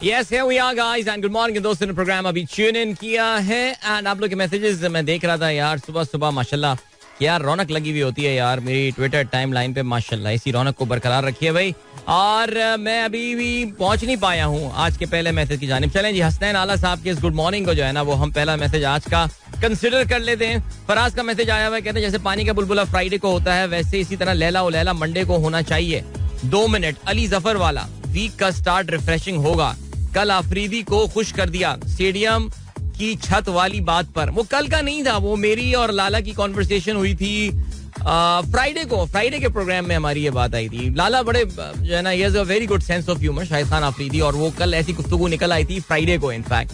Yes, here we are guys and good morning दोस्तों ने programme अभी ट्यून इन किया है एंड आप लोग के मैसेजेस मैं देख रहा था यार सुबह सुबह माशाल्लाह यार रौनक लगी हुई होती है यार मेरी ट्विटर टाइमलाइन पे माशाल्लाह इसी रौनक को बरकरार रखिए भाई। और मैं अभी भी पहुंच नहीं पाया हूं आज के पहले मैसेज की जानिब। चलें जी, हसनैन आला साहब के इस गुड मॉर्निंग को जो है ना वो हम पहला मैसेज आज का कंसिडर कर लेते हैं। फराज का मैसेज आया हुआ है, कहते हैं जैसे पानी का बुलबुला फ्राइडे को होता है वैसे इसी तरह लैला ओ लैला मंडे को होना चाहिए। 2 मिनट अली जफर वाला, वीक का स्टार्ट रिफ्रेशिंग होगा। कल आफरीदी को खुश कर दिया स्टेडियम की छत वाली बात पर। वो कल का नहीं था, वो मेरी और लाला की कॉन्वर्सेशन हुई थी फ्राइडे के प्रोग्राम में हमारी ये बात आई थी। लाला बड़े जो है ना he has a very good sense of humour, Shahid Khan Afridi, और वो कल ऐसी गुफ्तगू निकल आई थी फ्राइडे को इनफैक्ट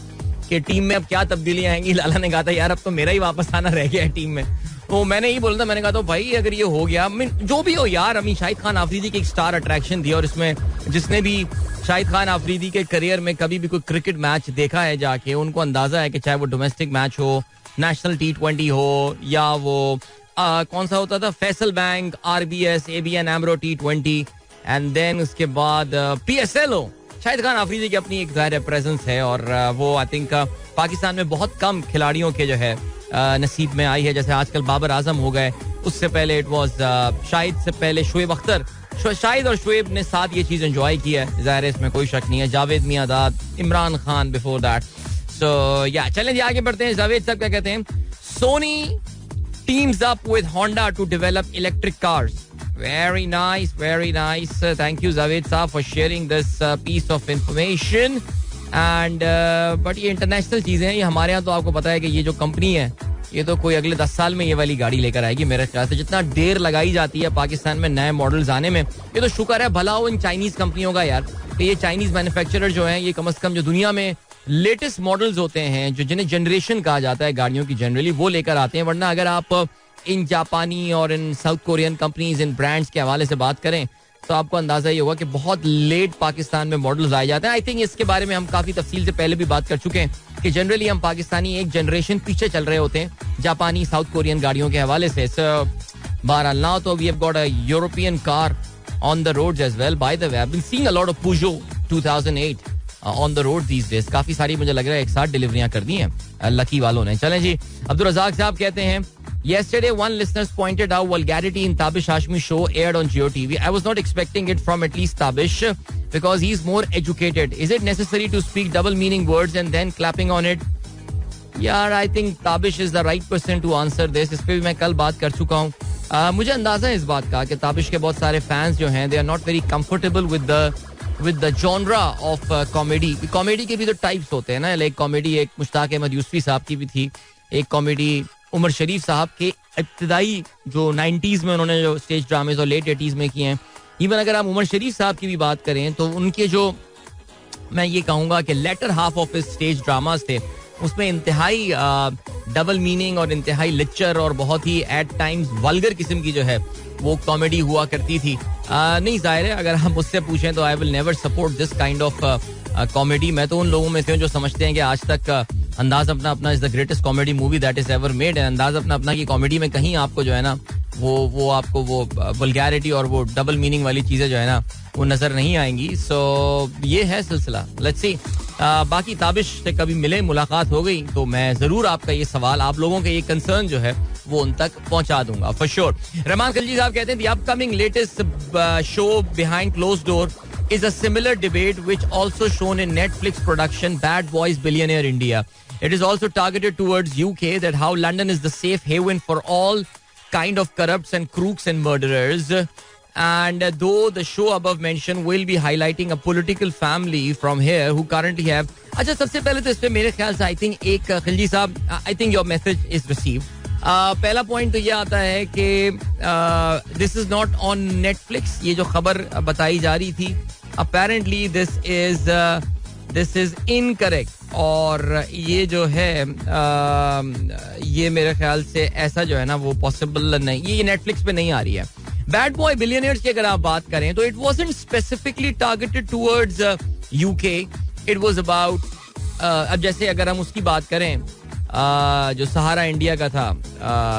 कि टीम में अब क्या तब्दीलियां आएंगी। लाला ने कहा था यार अब तो मेरा ही वापस आना रह गया है टीम में। तो मैंने ही बोला था, मैंने कहा तो भाई अगर ये हो गया जो भी हो यार, अभी शाहिद खान आफरीदी की एक स्टार अट्रैक्शन थी और इसमें जिसने भी शाहिद खान आफरीदी के करियर में कभी भी कोई क्रिकेट मैच देखा है जाके उनको अंदाजा है कि चाहे वो डोमेस्टिक मैच हो, नेशनल T20 हो या वो कौन सा होता था Faysal bank, RBS, ABN AMRO T20 and then उसके बाद PSL हो, शाहिद खान आफरीदी की अपनी एक ज़ाहिर प्रेजेंस है और वो आई थिंक पाकिस्तान में बहुत कम खिलाड़ियों के जो है नसीब में आई है। जैसे आजकल बाबर आजम हो गए, उससे पहले इट वाज शाहिद से पहले शुएब अख्तर। शाहिद और शुएब ने साथ ये चीज एंजॉय की है, ज़ाहिर है इसमें कोई शक नहीं है। Javed Miandad, Imran Khan before that. So yeah चलें जी आगे बढ़ते हैं। जावेद साहब क्या कहते हैं, Sony teams up with Honda to develop electric cars. Very nice, very nice. Thank you Javed साहब for sharing this piece of information. And but ये इंटरनेशनल चीजें हैं, ये हमारे यहाँ तो आपको पता है कि ये जो कंपनी है ये तो कोई अगले 10 साल में ये वाली गाड़ी लेकर आएगी मेरे ख्याल से। जितना देर लगाई जाती है पाकिस्तान में नए मॉडल्स आने में, ये तो शुक्र है भला हो इन चाइनीज कंपनियों का यार कि ये चाइनीज मैन्युफैक्चरर जो हैं ये कम से कम जो दुनिया में लेटेस्ट मॉडल्स होते हैं जो जिन्हें जनरेशन कहा जाता है गाड़ियों की जनरली, वो लेकर आते हैं। वरना अगर आप इन जापानी और इन साउथ कोरियन कंपनीज, इन ब्रांड्स के हवाले से बात करें तो आपको अंदाजा ये होगा कि बहुत लेट पाकिस्तान में मॉडल्स आए जाते हैं। आई थिंक इसके बारे में हम काफी तफसील से पहले भी बात कर चुके हैं कि जनरली हम पाकिस्तानी एक जनरेशन पीछे चल रहे होते हैं जापानी, साउथ कोरियन गाड़ियों के हवाले से। बहरहाल नाउ तो we have got a European car on the roads as well. By the way I have been seeing a lot of Peugeot 2008 on the road these days. काफी सारी मुझे लग रहा है एक साथ डिलीवरियां कर दी हैं लकी वालों ने। चलें जी, अब्दुल रज़ाक साहब कहते हैं yesterday one listener pointed out vulgarity in Tabish Hashmi show aired on Jio TV. I was not expecting it from at least Tabish because he's more educated. Is it necessary to speak double meaning words and then clapping on it? यार I think Tabish is the right person to answer this. इस पे भी मैं कल बात कर चुका हूँ। मुझे अंदाजा है इस बात का कि ताबिश के बहुत सारे फैंस जो हैं they are not very comfortable with the genre of comedy. Comedy के भी तो टाइप्स होते हैं ना, लाइक कॉमेडी एक मुश्ताक अहमद यूसुफी साहब की भी थी, एक कॉमेडी उमर शरीफ साहब के इब्तिदाई जो 90s में उन्होंने जो स्टेज ड्रामेज और लेट 80s में किए हैं। इवन अगर आप उमर शरीफ साहब की भी बात करें तो उनके जो मैं ये कहूँगा कि latter half of stage dramas थे उसमें इंतहाई डबल मीनिंग और इंतहाई लिक्चर और बहुत ही एट टाइम्स वल्गर किस्म की जो है वो कॉमेडी हुआ करती थी। नहीं, जाहिर है अगर हम मुझसे पूछें तो I will never support this kind of comedy. मैं तो उन लोगों में से हूं जो समझते हैं कि आज तक अंदाज अपना is the greatest comedy movie that is ever made. And अंदाज अपना की कॉमेडी में कहीं आपको जो है ना वो आपको वो वल्गैरिटी और वो डबल मीनिंग वाली चीजें जो है ना वो नजर नहीं आएंगी। सो ये है सिलसिला, लेट्स सी। बाकी ताबिश से कभी मिले, मुलाकात हो गई तो मैं जरूर आपका ये सवाल, आप लोगों के ये कंसर्न जो है वो उन तक पहुंचा दूंगा फॉर श्योर। रहमान खलजी साहब कहते हैं the upcoming latest show behind close door is a similar debate which also shown in Netflix production Bad Boys Billionaire India. It is also targeted towards UK, that how London is the safe haven for all kind of corrupts and crooks and murderers. And though the show above mentioned will be highlighting a political family from here who currently have. अच्छा, सबसे पहले तो इस पे मेरे ख्याल से I think एक खलजी साहब, I think your message is received. पहला पॉइंट तो ये आता है कि this is not on Netflix. ये जो खबर बताई जा रही थी अपेरेंटली दिस इज इनकरेक्ट और ये जो है ये मेरे ख्याल से ऐसा जो है ना वो पॉसिबल नहीं, ये नेटफ्लिक्स पे नहीं आ रही है। बैड बॉय बिलियनियर्स की अगर आप बात करें तो it wasn't specifically targeted towards UK, it was about अब जैसे अगर हम उसकी बात करें जो सहारा इंडिया का था,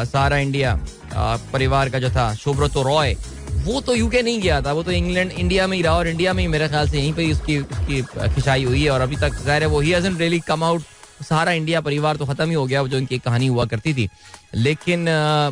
सहारा इंडिया परिवार का जो था शोभरतो रॉय, वो तो यूके नहीं गया था, वो तो इंग्लैंड इंडिया में ही रहा और इंडिया में ही मेरे ख्याल से यहीं पे उसकी खिंचाई हुई है और अभी तक ज़ाहिर है वो he hasn't really come out. सारा इंडिया परिवार तो खत्म ही हो गया जो इनकी कहानी हुआ करती थी. लेकिन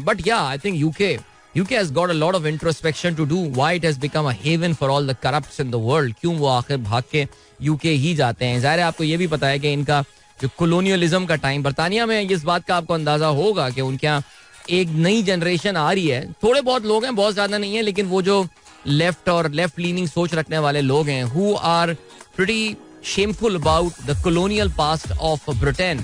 बट या I think UK has got a lot of introspection to do. Why it has become a haven for all the corrupts in the world? क्यों वो आखिर भाग के UK ही जाते हैं? ज़ाहिर है आपको ये भी पता है कि इनका जो कोलोनियलिज्म का टाइम बरतानिया में, इस बात का आपको अंदाजा होगा कि उनके यहाँ एक नई जनरेशन आ रही है. थोड़े बहुत लोग हैं, बहुत ज्यादा नहीं है, लेकिन वो जो लेफ्ट लीनिंग सोच रखने वाले लोग हैं who are pretty shameful about the colonial past of Britain.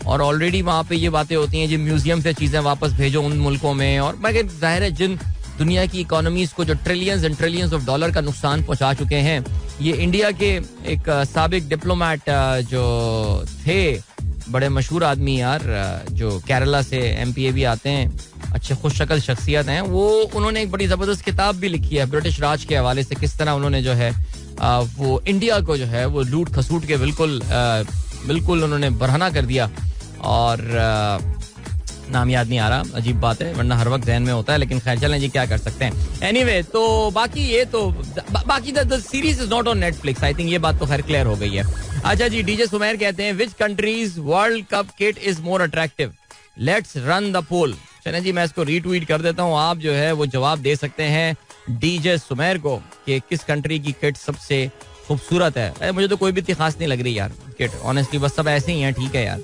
और ऑलरेडी वहाँ पे ये बातें होती हैं जी म्यूजियम से चीजें वापस भेजो उन मुल्कों में. और मगर जाहिर है जिन दुनिया की इकोनॉमीज को जो trillions and trillions of dollar का नुकसान पहुंचा चुके हैं, ये इंडिया के एक साबिक डिप्लोमेट जो थे, बड़े मशहूर आदमी यार, जो केरला से MPA भी आते हैं, अच्छे खुश शक्ल शख्सियत हैं, वो उन्होंने एक बड़ी जबरदस्त किताब भी लिखी है ब्रिटिश राज के हवाले से, किस तरह उन्होंने जो है वो इंडिया को जो है वो लूट खसूट के बिल्कुल उन्होंने बरहना कर दिया. और नाम याद नहीं आ रहा, अजीब बात है, वरना हर वक्त ज़हन में होता है, लेकिन खैर चलें जी, क्या कर सकते हैं. एनीवे, तो बाकी ये तो बाकी the series is not on Netflix. I think ये बात तो खैर क्लियर हो गई है. अच्छा जी, डीजे सुमेर कहते हैं which countries world cup kit is more attractive, let's run the poll. चलें जी, मैं इसको रीट्वीट कर देता हूँ, आप जो है वो जवाब दे सकते हैं डीजे सुमेर को कि किस कंट्री की किट सबसे खूबसूरत है. मुझे तो कोई भी इतनी खास नहीं लग रही यार किट, ऑनेस्टली, बस सब ऐसे ही हैं. ठीक है यार,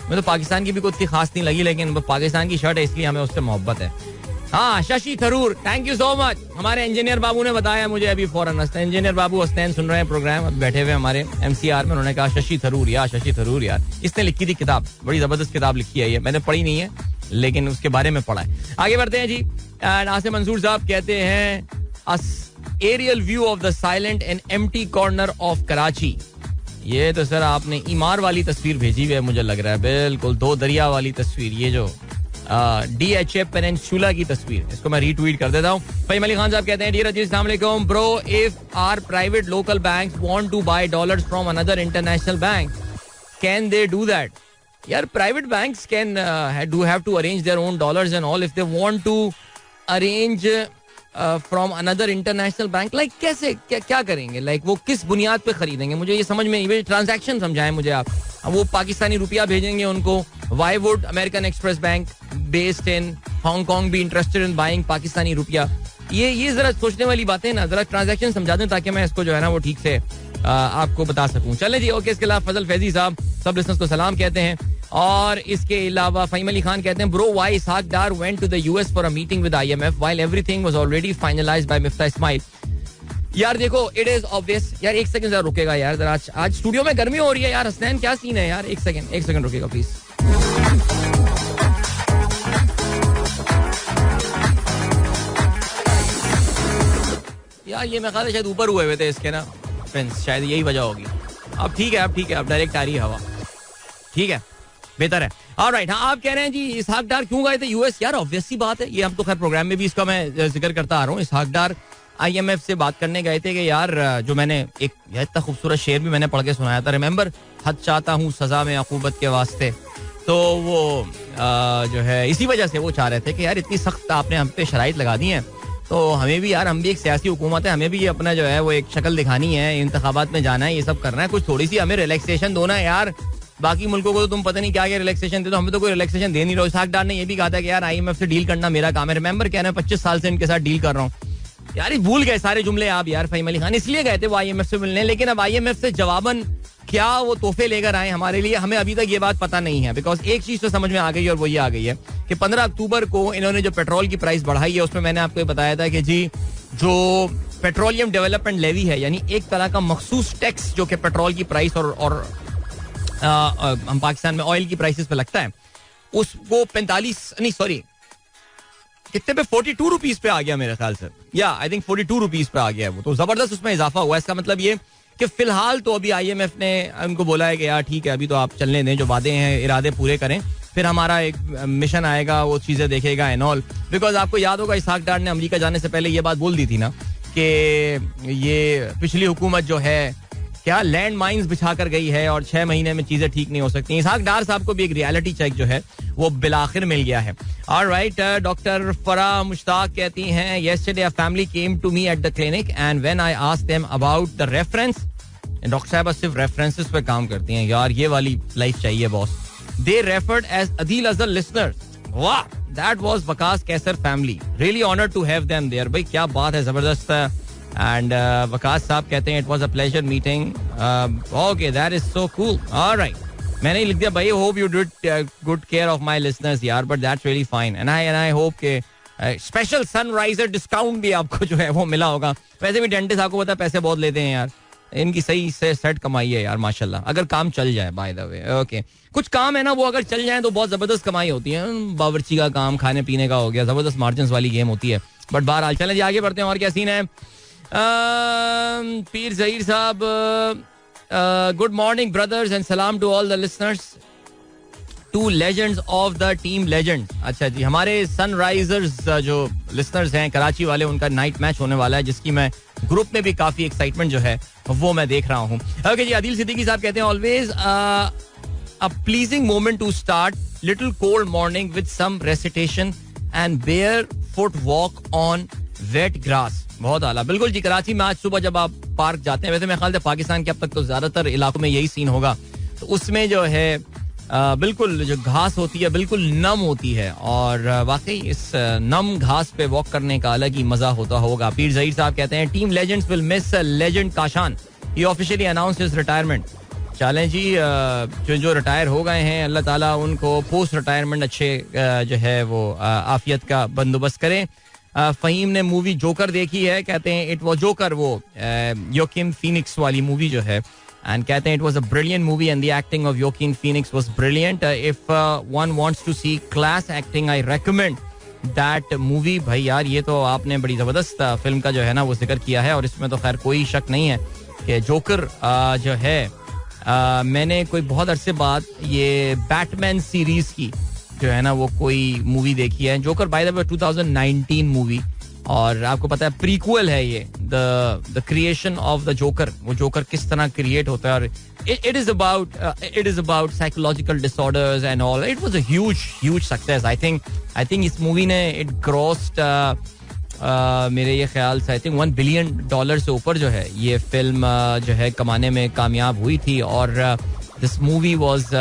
मैं तो पाकिस्तान की भी कोई इतनी खास नहीं लगी, लेकिन पाकिस्तान की शर्ट है इसलिए हमें उससे मोहब्बत है. हाँ, Shashi Tharoor, thank you so much. हमारे इंजीनियर बाबू ने बताया मुझे अभी फौरन. इंजीनियर बाबू हसनैन सुन रहे हैं प्रोग्राम, अभी बैठे हुए हमारे MCR में. उन्होंने कहा शशि थरूर यार, इसने लिखी थी किताब, बड़ी जबरदस्त किताब लिखी है ये, मैंने पढ़ी नहीं है लेकिन उसके बारे में पढ़ा है. आगे बढ़ते हैं जी. नासिर मंसूर साहब कहते हैं aerial view of the silent and empty corner of Karachi. ये तो सर आपने ईमार वाली तस्वीर भेजी हुई है, मुझे लग रहा है, बिल्कुल दो दरिया वाली तस्वीर, ये जो DHA पेनिनसुला की तस्वीर, इसको मैं रीट्वीट कर देता हूँ. फहीम अली खान साहब कहते हैं डियर अजीज, अस्सलाम वालेकुम bro, if are private local banks want to buy dollars from another international bank, can they do that? यार, private banks can do have to arrange their own dollars and all if they want to arrange from another international bank. Like कैसे, क्या करेंगे? Like वो किस बुनियाद पे खरीदेंगे? मुझे ये समझ में नहीं. ट्रांजैक्शन समझाएं मुझे आप. वो पाकिस्तानी रुपया भेजेंगे उनको. Why would American express bank based in Hong Kong be interested in buying Pakistani रुपया? ये जरा सोचने वाली बातें ना, जरा ट्रांजैक्शन समझा दें ताकि मैं इसको जो है ना वो ठीक से आपको बता सकूं. चले जी, ओके. इसके अलावा फजल फैजी साहब सब लिसनर्स को सलाम कहते हैं. और इसके अलावा फहीम अली खान कहते हैं bro, why Ishaq Dar went to the US for a meeting with IMF while everything was already finalised by Miftah Ismail. यार देखो, इट इज ऑब्वियस. यार एक सेकंड जरा रुकेगा यार, जरा आज स्टूडियो में गर्मी हो रही है यार. हसनैन क्या सीन है यार? एक सेकंड रुकेगा प्लीज. यार ये मैं ख्याल शायद ऊपर हुए थे इसके ना फ्रेंड्स, शायद यही वजह होगी. अब ठीक है, अब डायरेक्ट आ रही है हवा. ठीक है, बेहतर है. ऑलराइट. हाँ, आप कह रहे हैं जी इसहाक डार क्यों गए थे US? यार ऑब्वियस सी बात है, ये हम तो खैर प्रोग्राम में भी इसका मैं जिक्र करता आ रहा हूँ. इसहाक डार IMF से बात करने गए थे कि यार जो मैंने एक इतना खूबसूरत शेर भी मैंने पढ़ के सुनाया था, रिमेंबर, हद चाहता हूँ सजा में अकूबत के वास्ते. तो वो जो है इसी वजह से वो चाह रहे थे कि यार इतनी सख्त आपने हम पे शराइत लगा दी हैं, तो हमें भी यार, हम भी एक सियासी हुकूमत है, हमें भी ये अपना जो है वो एक शक्ल दिखानी है, इंतखाबात में जाना है, ये सब करना है, कुछ थोड़ी सी हमें रिलैक्सेशन दो ना यार. बाकी मुल्कों को तो तुम पता नहीं क्या रिलैक्सेशन दे, तो हमें तो कोई रिलैक्सेशन दे नहीं रहे. इसहाक डार ने ये भी कहा था कि यार IMF से डील करना मेरा काम है. रिमेंबर, कह रहे हैं 25 साल से इनके साथ डील कर रहा हूँ. यार ये भूल गए सारे जुमले आप यार. फहीम अली खान इसलिए गए थे वो IMF से मिलने, लेकिन अब IMF से जवाबन क्या वो तोहफे लेकर आए हमारे लिए, हमें अभी तक ये बात पता नहीं है. बिकॉज एक चीज तो समझ में आ गई और वो ये आ गई है कि 15 अक्टूबर को इन्होंने जो पेट्रोल की प्राइस बढ़ाई है, उसमें मैंने आपको बताया था कि जी जो पेट्रोलियम डेवलपमेंट लेवी है, यानी एक तरह का मखसूस टैक्स जो कि पेट्रोल की प्राइस और हम पाकिस्तान में ऑयल की प्राइसेस पे लगता है, उसको 42 रुपीज पे आ गया मेरे ख्याल से. या आई थिंक 42 रुपीज पे आ गया वो, तो जबरदस्त उसमें इजाफा हुआ. इसका मतलब ये कि फिलहाल तो अभी IMF ने उनको बोला है कि यार ठीक है, अभी तो आप चलने दें, जो वादे हैं इरादे पूरे करें, फिर हमारा एक मिशन आएगा, वो चीजें देखेगा एंड ऑल. बिकॉज आपको याद होगा इसहाक डार ने अमेरिका जाने से पहले ये बात बोल दी थी ना कि ये पिछली हुकूमत जो है क्या लैंड माइंस बिछा कर गई है और 6 महीने में चीजें ठीक नहीं हो सकती. इसहाक डार साहब को भी एक रियलिटी चेक जो है वो बिलाखिर मिल गया है. ऑलराइट, डॉक्टर फरा मुश्ताक कहती हैं yesterday a family came to me at the clinic and when I asked them about the reference, doctor साहब सिर्फ रेफरेंसेस पे काम करती हैं यार, ये वाली लाइफ चाहिए boss. They referred as Adil Azhar listeners. Wow, that was Waqas Kaisar family. Really honored to have them there. भाई क्या बात है, जबरदस्त. And वकास साहब कहते हैं it was a pleasure meeting. Okay, that is so cool. All right. मैंने ही लिख दिया भाई, hope you did good care of my listeners यार, but that's really fine. And I hope के स्पेशल सनराइजर डिस्काउंट भी आपको जो है वो मिला होगा. वैसे भी डेंटिस्ट आपको पता है पैसे बहुत लेते हैं यार, इनकी सही से सेट कमाई है यार माशाल्लाह, अगर काम चल जाए. बाय द वे, ओके, कुछ काम है ना वो अगर चल जाए तो बहुत जबरदस्त कमाई होती है. बावर्ची का काम, खाने पीने का हो गया, जबरदस्त मार्जिन वाली गेम होती है. बट बहरहाल चलें जी, आगे बढ़ते हैं. और क्या सीन है? Pir Zaheer sahab, good morning brothers and सलाम to all the listeners, to legends of the team legend. अच्छा जी, हमारे सनराइजर्स जो लिसनर्स हैं कराची वाले, उनका नाइट मैच होने वाला है जिसकी मैं ग्रुप में भी काफी एक्साइटमेंट जो है वो मैं देख रहा हूँ. ओके जी, आदिल सिद्दीकी साहब कहते हैं always a pleasing moment to start little cold morning with some recitation and barefoot walk on wet grass. बहुत आला. बिल्कुल जी, कराची में आज सुबह जब आप पार्क जाते हैं, वैसे मेरे ख्याल से पाकिस्तान के अब तक तो ज्यादातर इलाकों में यही सीन होगा, तो उसमें जो है बिल्कुल जो घास होती है बिल्कुल नम होती है और वाकई इस नम घास पे वॉक करने का अलग ही मजा होता होगा. पीर जहीर साहब कहते हैं team legends will miss legend Kashan, he officially announced his retirement. चलें जी, जो रिटायर हो गए हैं अल्लाह ताला उनको पोस्ट रिटायरमेंट अच्छे जो है वो आफियत का बंदोबस्त करें. फहीम ने मूवी जोकर देखी है, कहते हैं इट वाज जोकर, वो योकिन फीनिक्स वाली मूवी जो है, and कहते हैं it was a brilliant movie and the acting of Joaquin Phoenix was brilliant. If one wants to see class acting, I recommend that movie. भाई यार ये तो आपने बड़ी जबरदस्त फिल्म का जो है ना वो जिक्र किया है और इसमें तो खैर कोई शक नहीं है कि जोकर जो है मैंने कोई बहुत अरसे बाद ये बैटमैन सीरीज की जो है ना वो कोई मूवी देखी है. Joker bye the way 2019 movie, और आपको पता है प्रीक्वल है ये, the creation of the joker. वो जोकर किस तरह क्रिएट होता है और it is about psychological disorders and all. It was a huge success. I think इस मूवी ने इट ग्रॉस्ड मेरे ये ख्याल से आई थिंक $1 बिलियन से ऊपर जो है ये फिल्म जो है कमाने में कामयाब हुई थी. और this movie was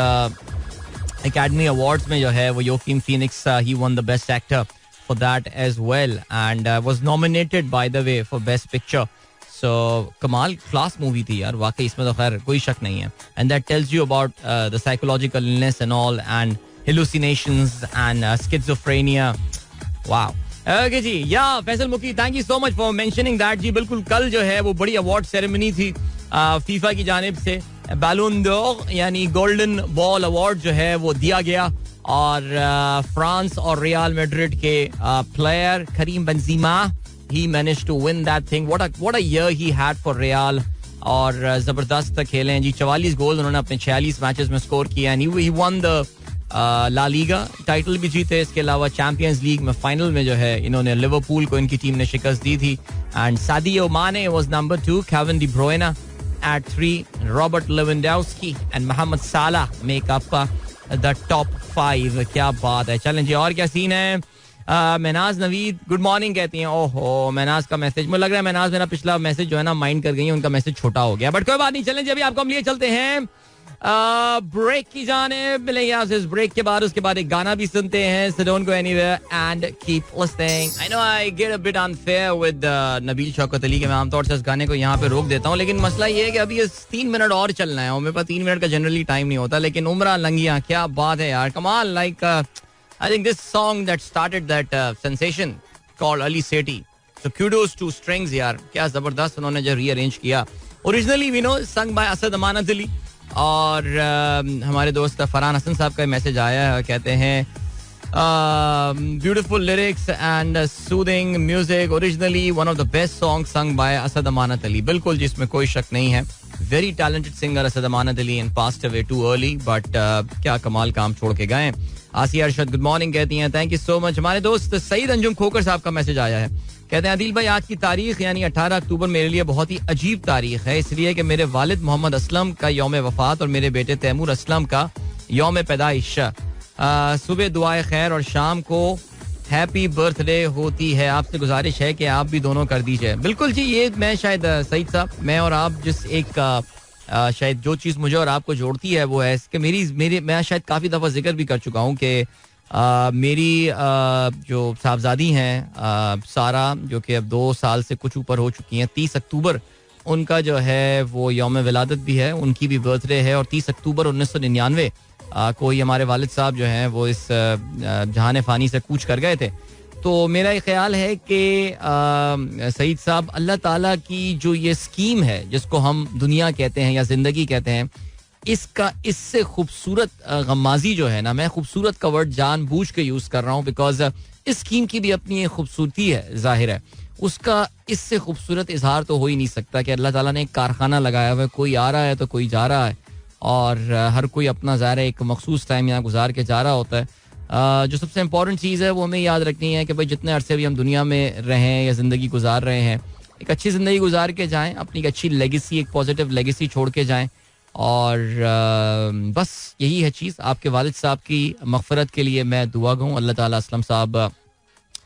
Academy Awards में जो है वो योकिन फीनिक्स ही won the best actor for that as well and was nominated by the way for best picture. So कमाल क्लास मूवी थी यार वाकई, इसमें तो खैर कोई शक नहीं है. And that tells you about the psychological illness and all and hallucinations and schizophrenia. Wow. Okay जी, या फैसल मुकी, thank you so much for mentioning that जी. बिल्कुल कल जो है वो बड़ी अवार्ड सेरेमनी थी फीफा की जानिब से. बैलोन डोर यानी गोल्डन बॉल अवार्ड जो है वो दिया गया और फ्रांस और रियल मैड्रिड के player Karim Benzema, he managed to win that thing. What a year he had for Real. और जबरदस्त खेले हैं जी. 44 गोल उन्होंने अपने 46 मैचेस में स्कोर किया and he won the La Liga title भी जीते. इसके अलावा चैंपियंस लीग में फाइनल में जो है इन्होंने लिवरपूल को इनकी टीम ने शिकस्त दी थी. And Sadio Mane was number 2, Kevin De Bruyne at 3, Robert Lewandowski and Mohamed Salah make up the top 5. क्या बात है. चलें जी, और क्या सीन है? महनाज नवीद गुड मॉर्निंग कहती हैं. ओहो, महनाज का मैसेज, मुझे लग रहा है महनाज मेरा पिछला मैसेज जो है ना माइंड कर गई है, उनका मैसेज छोटा हो गया, बट कोई बात नहीं. चलें जी, अभी आपको हम लिए चलते हैं ब्रेक की जाने. मिलेंगे आपसे इस ब्रेक के बाद, उसके बाद एक गाना भी सुनते हैं. So don't go anywhere and keep listening. I know I get a bit unfair with Nabeel Shaukat Ali के मैं आमतौर से इस गाने को यहाँ पे रोक देता हूँ, लेकिन मसला ये है कि अभी ये 3 मिनट और चलना है और मेरे पास 3 मिनट का जनरली टाइम नहीं होता. लेकिन उमरा लंगिया, क्या बात है यार, कमाल. Like I think this song that started that sensation called Ali Seti. So kudos to Strings यार, क्या जबरदस्त उन्होंने जो रीअरेंज किया. Originally we know sung by Asad Amanat Ali. और हमारे दोस्त फरहान हसन साहब का मैसेज आया है, कहते हैं beautiful lyrics and soothing music, originally one of the best song sung by Asad Amanat Ali. बिल्कुल जिसमें कोई शक नहीं है. Very talented singer Asad Amanat Ali and passed away too early, but क्या कमाल काम छोड़ के गए. आसिया अरशद गुड मॉर्निंग कहती हैं, थैंक यू सो मच. हमारे दोस्त सईद अंजुम खोकर साहब का मैसेज आया है, कहते हैं अदिल भाई आज की तारीख यानी 18 अक्टूबर मेरे लिए बहुत ही अजीब तारीख है, इसलिए कि मेरे वालिद मोहम्मद असलम का यौम वफात और मेरे बेटे तैमूर असलम का यौम पैदाइश. सुबह दुआए खैर और शाम को हैप्पी बर्थडे होती है. आपसे गुजारिश है कि आप भी दोनों कर दीजिए. बिल्कुल जी, ये मैं शायद सईद साहब, मैं और आप जिस एक शायद जो चीज़ मुझे और आपको जोड़ती है वो है कि मेरी मैं शायद काफ़ी दफ़ा जिक्र भी कर चुका हूँ कि मेरी जो साहबजादी हैं सारा, जो कि अब 2 साल से कुछ ऊपर हो चुकी हैं, 30 अक्टूबर उनका जो है वो यौम विलादत भी है, उनकी भी बर्थडे है. और 30 अक्टूबर 1999 कोई हमारे वालिद साहब जो हैं वो इस जहान फ़ानी से कूच कर गए थे. तो मेरा ये ख्याल है कि सईद साहब, अल्लाह ताला की जो ये स्कीम है जिसको हम दुनिया कहते हैं या ज़िंदगी कहते हैं, इसका इससे खूबसूरत गम्माजी जो है ना, मैं खूबसूरत का वर्ड जानबूझ के यूज़ कर रहा हूँ बिकॉज इस स्कीम की भी अपनी एक खूबसूरती है, जाहिर है. उसका इससे खूबसूरत इजहार तो हो ही नहीं सकता कि अल्लाह ताला ने एक कारखाना लगाया हुआ है, कोई आ रहा है तो कोई जा रहा है और हर कोई अपना ज़ाहिर एक मखसूस टाइम यहाँ गुजार के जा रहा होता है. जो सबसे इम्पॉर्टेंट चीज़ है वो हमें याद रखनी है कि भाई जितने अरसे भी हम दुनिया में रहें या ज़िंदगी गुजार रहे हैं, एक अच्छी ज़िंदगी गुजार के जाएं, अपनी एक अच्छी लेगेसी, एक पॉजिटिव लेगेसी छोड़ के जाएं. और बस यही है चीज़. आपके वालिद साहब की मग़फ़िरत के लिए मैं दुआ गूँ, अल्लाह ताला असलम साहब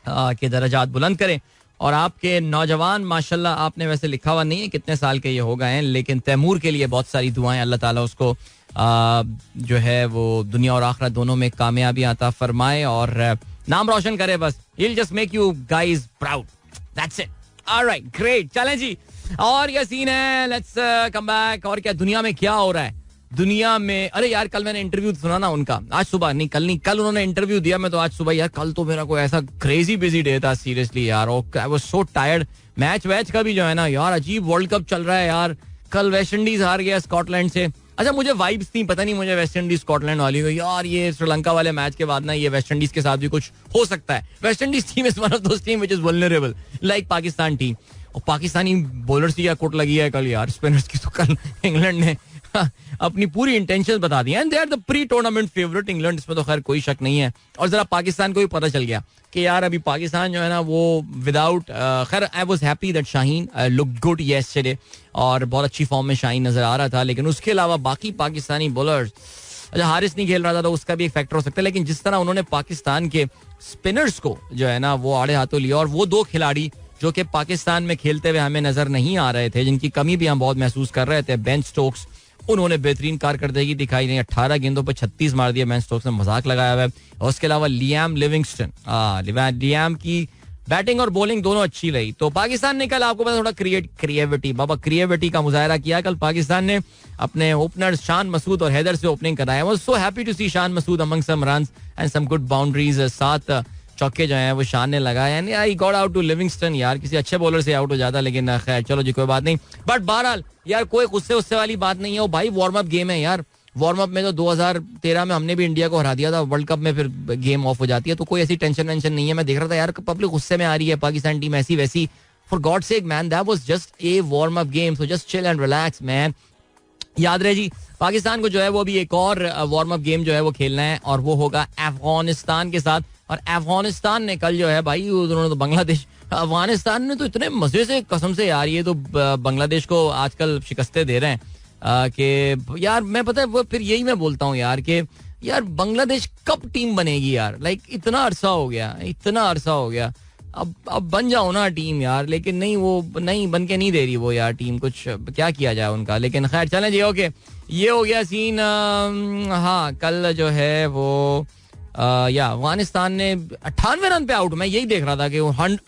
के दर्जात बुलंद करें. और आपके नौजवान, माशाल्लाह, आपने वैसे लिखा हुआ नहीं है कितने साल के ये हो गए हैं, लेकिन तैमूर के लिए बहुत सारी दुआएं. अल्लाह ताला उसको जो है वो दुनिया और आखिरत दोनों में कामयाबी अता फरमाए और नाम रोशन करे. बस he'll just make you guys proud. That's it. All right, great. चलें जी. और ये सीन है, लेट्स कम बैक. और क्या दुनिया में क्या हो रहा है दुनिया में? अरे यार, कल मैंने इंटरव्यू सुना ना उनका, आज सुबह नहीं, कल उन्होंने इंटरव्यू दिया. मैं तो आज सुबह, यार कल तो मेरा कोई ऐसा क्रेजी बिजी डे था सीरियसली यार. I was so tired. Match का भी जो है ना यार, अजीब वर्ल्ड कप चल रहा है यार. कल वेस्ट इंडीज हार गया स्कॉटलैंड से. अच्छा, मुझे वाइब्स थी, पता नहीं मुझे वेस्ट इंडीज स्कॉटलैंड वाली को, यार ये श्रीलंका वाले मैच के बाद ना ये वेस्ट इंडीज के साथ भी कुछ हो सकता है. West Indies team is one of those team which is vulnerable like Pakistan team. और पाकिस्तानी बॉलर्स की क्या कुट लगी है कल यार, स्पिनर्स की. तो कल इंग्लैंड ने अपनी पूरी इंटेंशन बता दी and they are the pre tournament favourite England, इसमें तो खैर कोई शक नहीं है. और जरा पाकिस्तान को भी पता चल गया कि यार अभी पाकिस्तान जो है ना वो विदाउट, खैर I was happy that Shaheen look good yesterday और बहुत अच्छी फॉर्म में शाहीन नजर आ रहा था. लेकिन उसके अलावा बाकी पाकिस्तानी बॉलर्स, अच्छा हारिस नहीं खेल रहा था तो उसका भी एक फैक्टर हो सकता है, लेकिन जिस तरह उन्होंने पाकिस्तान के स्पिनर्स को जो है ना वो आड़े हाथों लिया. और वो 2 खिलाड़ी जो कि पाकिस्तान में खेलते हुए हमें नजर नहीं आ रहे थे, जिनकी कमी भी हम बहुत महसूस कर रहे थे, बेन स्टोक्स, उन्होंने बेहतरीन कारकर्दगी दिखाई. नहीं, 18 गेंदों पर 36 मार दिया बेन स्टोक्स ने, मजाक लगाया हुआ है. और उसके अलावा लियाम लिविंगस्टन, लियाम की बैटिंग और बॉलिंग दोनों अच्छी रही. तो पाकिस्तान ने कल, आपको पता, थोड़ा क्रिएविटी का मुजाहरा किया. कल पाकिस्तान ने अपने ओपनर शान मसूद और हैदर से ओपनिंग कराया. Was so happy to see Shan Masood among some runs and some good boundaries. 7 चौके जो हैं वो शान ने लगाए. And I got out to Livingstone. यार किसी अच्छे बॉलर से आउट हो जाता, लेकिन खैर चलो जी, कोई बात नहीं. बट बहरहाल यार कोई गुस्से उससे वाली बात नहीं है. वो भाई वार्म अप गेम है यार. वार्म अप में तो 2013 में हमने भी इंडिया को हरा दिया था. वर्ल्ड कप में फिर गेम ऑफ हो जाती है, तो कोई ऐसी टेंशन वेंशन नहीं है. मैं देख रहा था यार पब्लिक गुस्से में आ रही है, पाकिस्तान टीम ऐसी वैसी. For God sake man, that was just a warm up game, so just chill and relax man. याद रहे जी, पाकिस्तान को जो है वो अभी एक और वार्म अप गेम जो है वो खेलना है और वो होगा अफगानिस्तान के साथ. और अफगानिस्तान ने कल जो है भाई, उन्होंने तो बांग्लादेश, अफगानिस्तान ने तो इतने मजे से, कसम से यार, ये तो बांग्लादेश को आजकल शिकस्तें दे रहे हैं कि यार मैं, पता है वो फिर यही मैं बोलता हूँ यार कि यार बांग्लादेश कब टीम बनेगी यार. लाइक इतना अरसा हो गया. अब बन जाओ ना टीम यार. लेकिन नहीं, वो नहीं बन के नहीं दे रही वो यार टीम. कुछ क्या किया जाए उनका. लेकिन खैर चलें जी, ओके, ये हो गया सीन. हाँ, कल जो है वो या अफगानिस्तान ने 98 रन पे आउट. मैं यही देख रहा था कि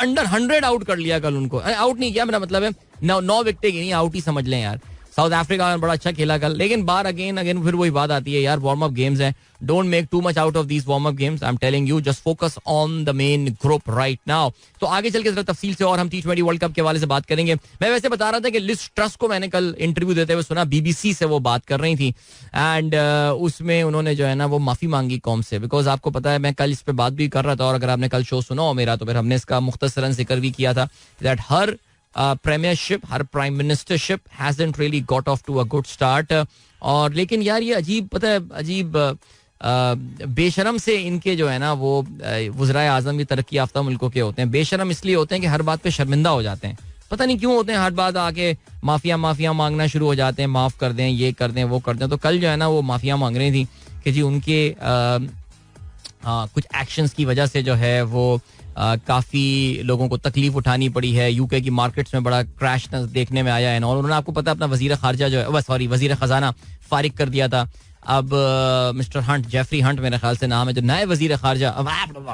अंडर 100 आउट कर लिया कल उनको. आउट नहीं किया, मेरा मतलब है 9 विकेटें गिनी, आउट ही समझ लें यार. साउथ अफ्रीका में बड़ा अच्छा खेला कल. लेकिन बार अगेन फिर वही बात आती है यार, वार्म अप गेम्स हैं. Don't make too much out of these warm up games. I am telling you, just focus on the main group right now. तो आगे चल के जरा तफसील से और हम T20 वर्ल्ड कप के हवाले से बात करेंगे. मैं वैसे बता रहा था कि लिज ट्रस को मैंने कल इंटरव्यू देते हुए सुना, BBC से वो बात कर रही थी. एंड उसमें उन्होंने जो है ना वो माफी मांगी कौम से. बिकॉज आपको पता है मैं कल इस पर बात भी कर रहा था, और अगर आपने कल शो सुना हो मेरा तो फिर हमने इसका मुख्तसरन जिक्र भी किया था that her premiership, her prime ministership hasn't really got off to a good start. और लेकिन यार ये अजीब, पता है अजीब बेशरम से इनके जो है ना वो वज़राए आज़म भी तरक्की याफ्ता मुल्कों के होते हैं. बेशरम इसलिए होते हैं कि हर बात पे शर्मिंदा हो जाते हैं. पता नहीं क्यों होते हैं, हर बात आके माफिया मांगना शुरू हो जाते हैं, माफ कर दें, ये कर दें, वो कर दें. तो कल जो है ना वो माफिया मांग रही थी कि जी उनके कुछ एक्शंस की वजह से जो है वो काफ़ी लोगों को तकलीफ उठानी पड़ी है. यूके की मार्केट्स में बड़ा क्रैश देखने में आया है और उन्होंने आपको पता है अपना वजीर खारजा जो है वजीर खजाना फारिग कर दिया था. अब मिस्टर हंट, जेफरी हंट मेरे ख्याल से नाम है, जो नए वजीर खारजा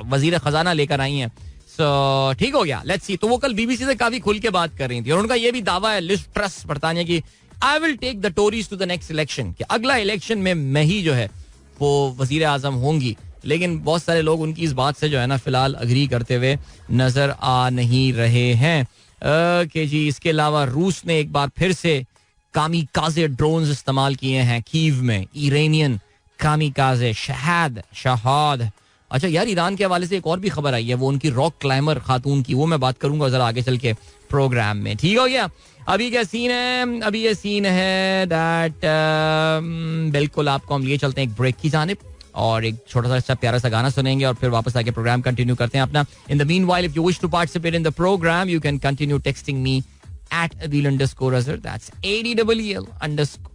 वजीर खजाना लेकर आई हैं. सो ठीक हो गया, लेट्स सी. तो वो कल बीबीसी से काफी खुल के बात कर रही थी और उनका ये भी दावा है लिज ट्रस बरतानिया की, I will take the Tories to the next election, कि अगला इलेक्शन में मैं ही जो है वो वजीर आजम होंगी. लेकिन बहुत सारे लोग उनकी इस बात से जो है ना फिलहाल अग्री करते हुए नजर आ नहीं रहे हैं. कि जी इसके अलावा रूस ने एक बार फिर से कामिकाजे ड्रोन्स इस्तेमाल किए हैं कीव में. Iranian kamikaze Shahad. अच्छा यार, ईरान के हवाले से एक और भी खबर आई है, वो उनकी रॉक क्लाइंबर खातून की, वो मैं बात करूंगा जरा आगे चल के प्रोग्राम में. ठीक हो गया. अभी क्या सीन है? अभी ये सीन है दैट बिल्कुल आपको हम लिए चलते हैं एक ब्रेक की जानिब और एक छोटा सा प्यारा सा गाना सुनेंगे और फिर वापस आके प्रोग्राम कंटिन्यू करते हैं अपना. In the meanwhile if you wish to participate in the programme you can continue texting me @adil_azhar. That's ADEEL_.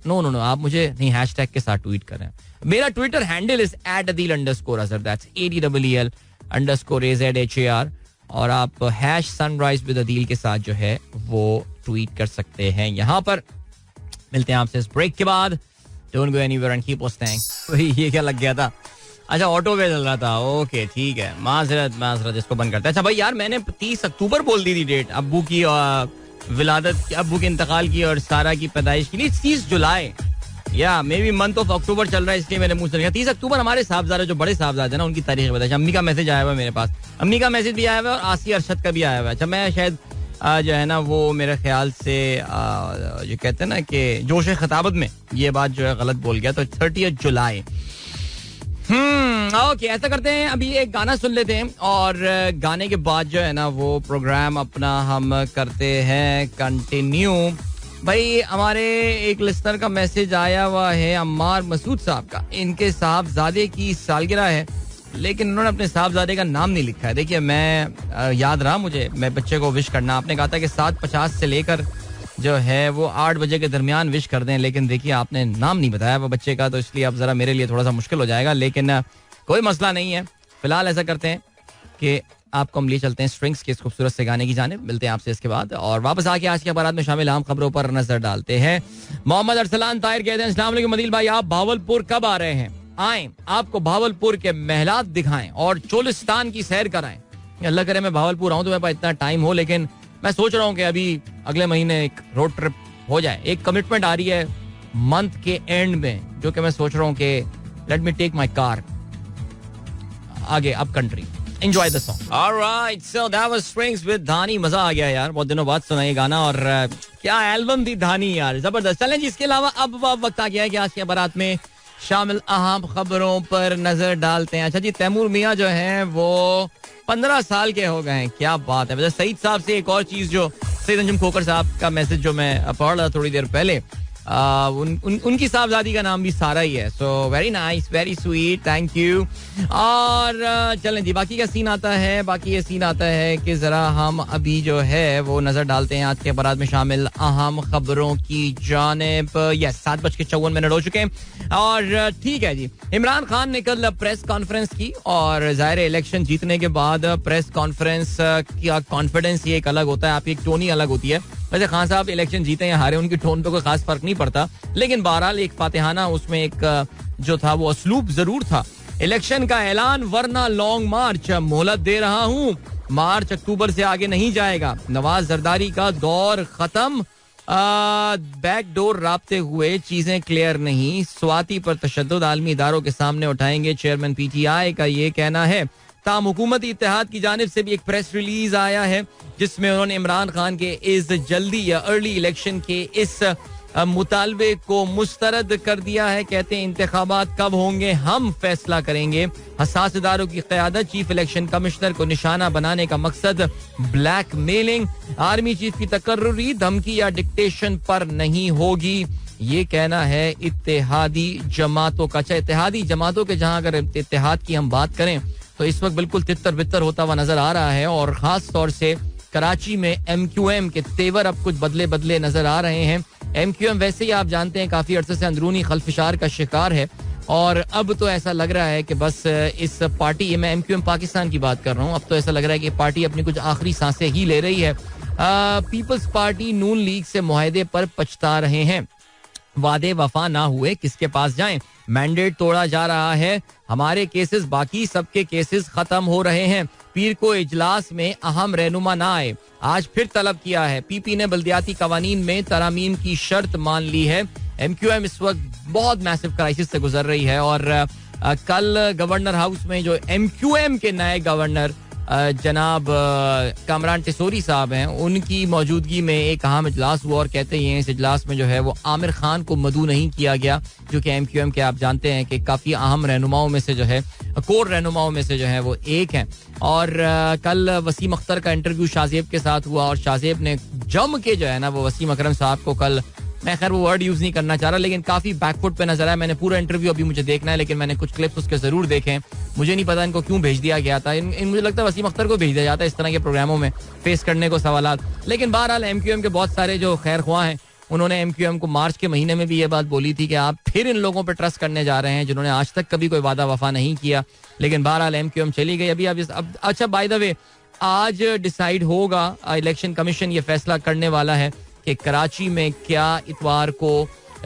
No, आप मुझे नहीं हैशटैग के साथ ट्वीट करें. मेरा Twitter handle is @adil_azhar. That's ADEEL_AZHAR. और आप #sunrise with adil के साथ जो है वो ट्वीट कर सकते हैं. यहाँ पर मिलते हैं आपसे इस ब्रेक के बाद. Don't go anywhere and keep listening. ये क्या लग गया था? अच्छा, ऑटो पे चल रहा था. ओके ठीक है, माजरत इसको बंद करते हैं. अच्छा भाई यार, मैंने 30 अक्टूबर बोल दी थी डेट अब्बू की विलादत, अब्बू के इंतकाल की और सारा की पैदाइश की. 30 जुलाई या may be month of October चल रहा है, इसलिए मेरे मुंह से निकला 30 अक्टूबर. हमारे साहबजादे जो बड़े साहबजादे ना, उनकी तारीख बताई. अम्मी का मैसेज आया हुआ है मेरे पास, अम्मी का मैसेज भी आया हुआ है और आसी अरशद का भी आया हुआ है. अच्छा, मैं शायद जो है ना वो मेरे ख्याल से जो कहते हैं ना कि जोश खिताबत में ये बात जो है गलत बोल गया, तो 30 जुलाई. ओके, ऐसा करते हैं, अभी एक गाना सुन लेते हैं और गाने के बाद जो है ना वो प्रोग्राम अपना हम करते हैं कंटिन्यू. भाई हमारे एक लिस्नर का मैसेज आया हुआ है अम्मार मसूद साहब का. इनके साहबजादे की सालगिरह है लेकिन उन्होंने अपने साहबजादे का नाम नहीं लिखा है. देखिए मैं याद रहा मुझे, मैं बच्चे को विश करना, आपने कहा था कि 7:50 से लेकर जो है वो 8 बजे के दरमियान विश कर दें, लेकिन देखिए आपने नाम नहीं बताया वो बच्चे का, तो इसलिए अब जरा मेरे लिए थोड़ा सा मुश्किल हो जाएगा. लेकिन कोई मसला नहीं है. फिलहाल ऐसा करते हैं कि आपको हम लिए चलते हैं स्ट्रिंग्स के इस खूबसूरत से गाने की जानिब. मिलते हैं आपसे इसके बाद और वापस आके आज के अखबार में शामिल अहम खबरों पर नजर डालते हैं. मोहम्मद अरसलान ताहिर कहते हैं अस्सलाम वालेकुम मदील भाई, आप भावलपुर कब आ रहे हैं? आए, आपको भावलपुर के महलात दिखाएं और चोलिस्तान की सैर कराएं. अल्लाह करे मैं भावलपुर आऊं तो मेरे पास इतना टाइम हो, लेकिन मैं सोच रहा हूं कि अभी अगले महीने एक रोड ट्रिप हो जाए. एक कमिटमेंट आ रही है मंथ के एंड में, जो कि मैं सोच रहा हूं कि let me take my car आगे up country. Enjoy the song. Alright, so that was strings with Dhani. मजा आ गया यार, बहुत दिनों बाद सुना ये गाना और क्या एल्बम थी धानी यार, जबरदस्त. चलें जी, इसके अलावा अब वक्त आ गया है कि आज के बारात में शामिल अहम खबरों पर नजर डालते हैं. अच्छा जी, तैमूर मियाँ जो है वो 15 साल के हो गए हैं. क्या बात है. वैसे सईद साहब से एक और चीज, जो सईद अंजुम खोकर साहब का मैसेज जो मैं पढ़ रहा थोड़ी देर पहले, उनकी साहबजादी का नाम भी सारा ही है. So very nice, very sweet, thank you. और चलें जी, बाकी का सीन आता है. बाकी ये सीन आता है कि जरा हम अभी जो है वो नजर डालते हैं आज के अखबार में शामिल अहम खबरों की जानिब. यस, 7:54 हो चुके हैं और ठीक है जी. इमरान खान ने कल प्रेस कॉन्फ्रेंस की और जाहिर इलेक्शन जीतने के बाद प्रेस कॉन्फ्रेंस का कॉन्फिडेंस ये एक अलग होता है, आपकी एक टोन ही अलग होती है. वैसे खान साहब इलेक्शन जीते या हारे, उनकी टोन पे कोई खास फर्क नहीं पड़ता, लेकिन बहरहाल एक फातिहाना उसमें एक जो था वो असलूब जरूर था. इलेक्शन का ऐलान वरना लॉन्ग मार्च, मोहलत दे रहा हूं, मार्च अक्टूबर से आगे नहीं जाएगा. नवाज जरदारी का दौर खत्म, बैकडोर राब्ते हुए चीजें क्लियर नहीं, स्वाति पर तशद्दुद आलमी इदारों के सामने उठाएंगे, चेयरमैन पीटीआई का ये कहना है. ताम हुकूमती इत्तेहाद की जानिब से भी एक प्रेस रिलीज आया है जिसमें उन्होंने इमरान खान के इस जल्दी या अर्ली इलेक्शन के इस मुतालबे को मुस्तरद कर दिया है. कहते हैं इंतखाबात कब होंगे हम फैसला करेंगे. हसास इदारों की क़यादत, चीफ इलेक्शन कमिश्नर को निशाना बनाने का मकसद ब्लैक मेलिंग, आर्मी चीफ की तकर्रुरी धमकी या डिक्टेशन पर नहीं होगी. ये कहना है इत्तेहादी जमातों का. अच्छा, इत्तेहादी जमातों के जहां अगर इत्तेहाद की हम बात करें तो इस वक्त बिल्कुल तितर बितर होता हुआ नजर आ रहा है और खास तौर से कराची में MQM के तेवर अब कुछ बदले बदले नजर आ रहे हैं. MQM वैसे ही आप जानते हैं काफी अरसे से अंदरूनी खलफिशार का शिकार है. और अब तो ऐसा लग रहा है कि बस इस पार्टी, मैं MQM पाकिस्तान की बात कर रहा हूँ, अब तो ऐसा लग रहा है कि पार्टी अपनी कुछ आखिरी सांसें ही ले रही है. पीपल्स पार्टी नून लीग से मुआहदे पर पछता रहे हैं. वादे वफा ना हुए किसके पास जाएं. मैंडेट तोड़ा जा रहा है. हमारे केसेस बाकी सबके केसेस खत्म हो रहे हैं. पीर को इजलास में अहम रहनुमा ना आए. आज फिर तलब किया है. PP ने बल्दियाती कवानीन में तरामीम की शर्त मान ली है. MQM इस वक्त बहुत मैसिव क्राइसिस से गुजर रही है और कल गवर्नर हाउस में जो MQM के नए गवर्नर जनाब कामरान टिसोरी साहब हैं, उनकी मौजूदगी में एक अहम इजलास हुआ और कहते हैं इस इजलास में जो है वो आमिर खान को मदऊ नहीं किया गया, जो कि MQM के आप जानते हैं कि काफ़ी अहम रहनुमाओं में से जो है, कोर रहनुमाओं में से जो है वो एक हैं. और कल वसीम अख्तर का इंटरव्यू शाहजेब के साथ हुआ और शाहजेब ने जम के जो है ना वो वसीम अकरम साहब को कल, मैं खैर वो वर्ड यूज नहीं करना चाह रहा, लेकिन काफी बैकफुट पे नजर आया. मैंने पूरा इंटरव्यू अभी मुझे देखना है, लेकिन मैंने कुछ क्लिप्स उसके जरूर देखे. मुझे नहीं पता इनको क्यों भेज दिया गया था. मुझे लगता है वसीम अख्तर को भेज दिया जाता है इस तरह के प्रोग्रामों में फेस करने को सवाल. लेकिन बहरहाल MQM के बहुत सारे जो खैर ख्वाह हैं, उन्होंने MQM को मार्च के महीने में भी ये बात बोली थी कि आप फिर इन लोगों पर ट्रस्ट करने जा रहे हैं जिन्होंने आज तक कभी कोई वादा वफा नहीं किया. लेकिन बहरहाल MQM चली गई. अभी अब अच्छा, बाय द वे, आज डिसाइड होगा, इलेक्शन कमीशन ये फैसला करने वाला है कि कराची में क्या इतवार को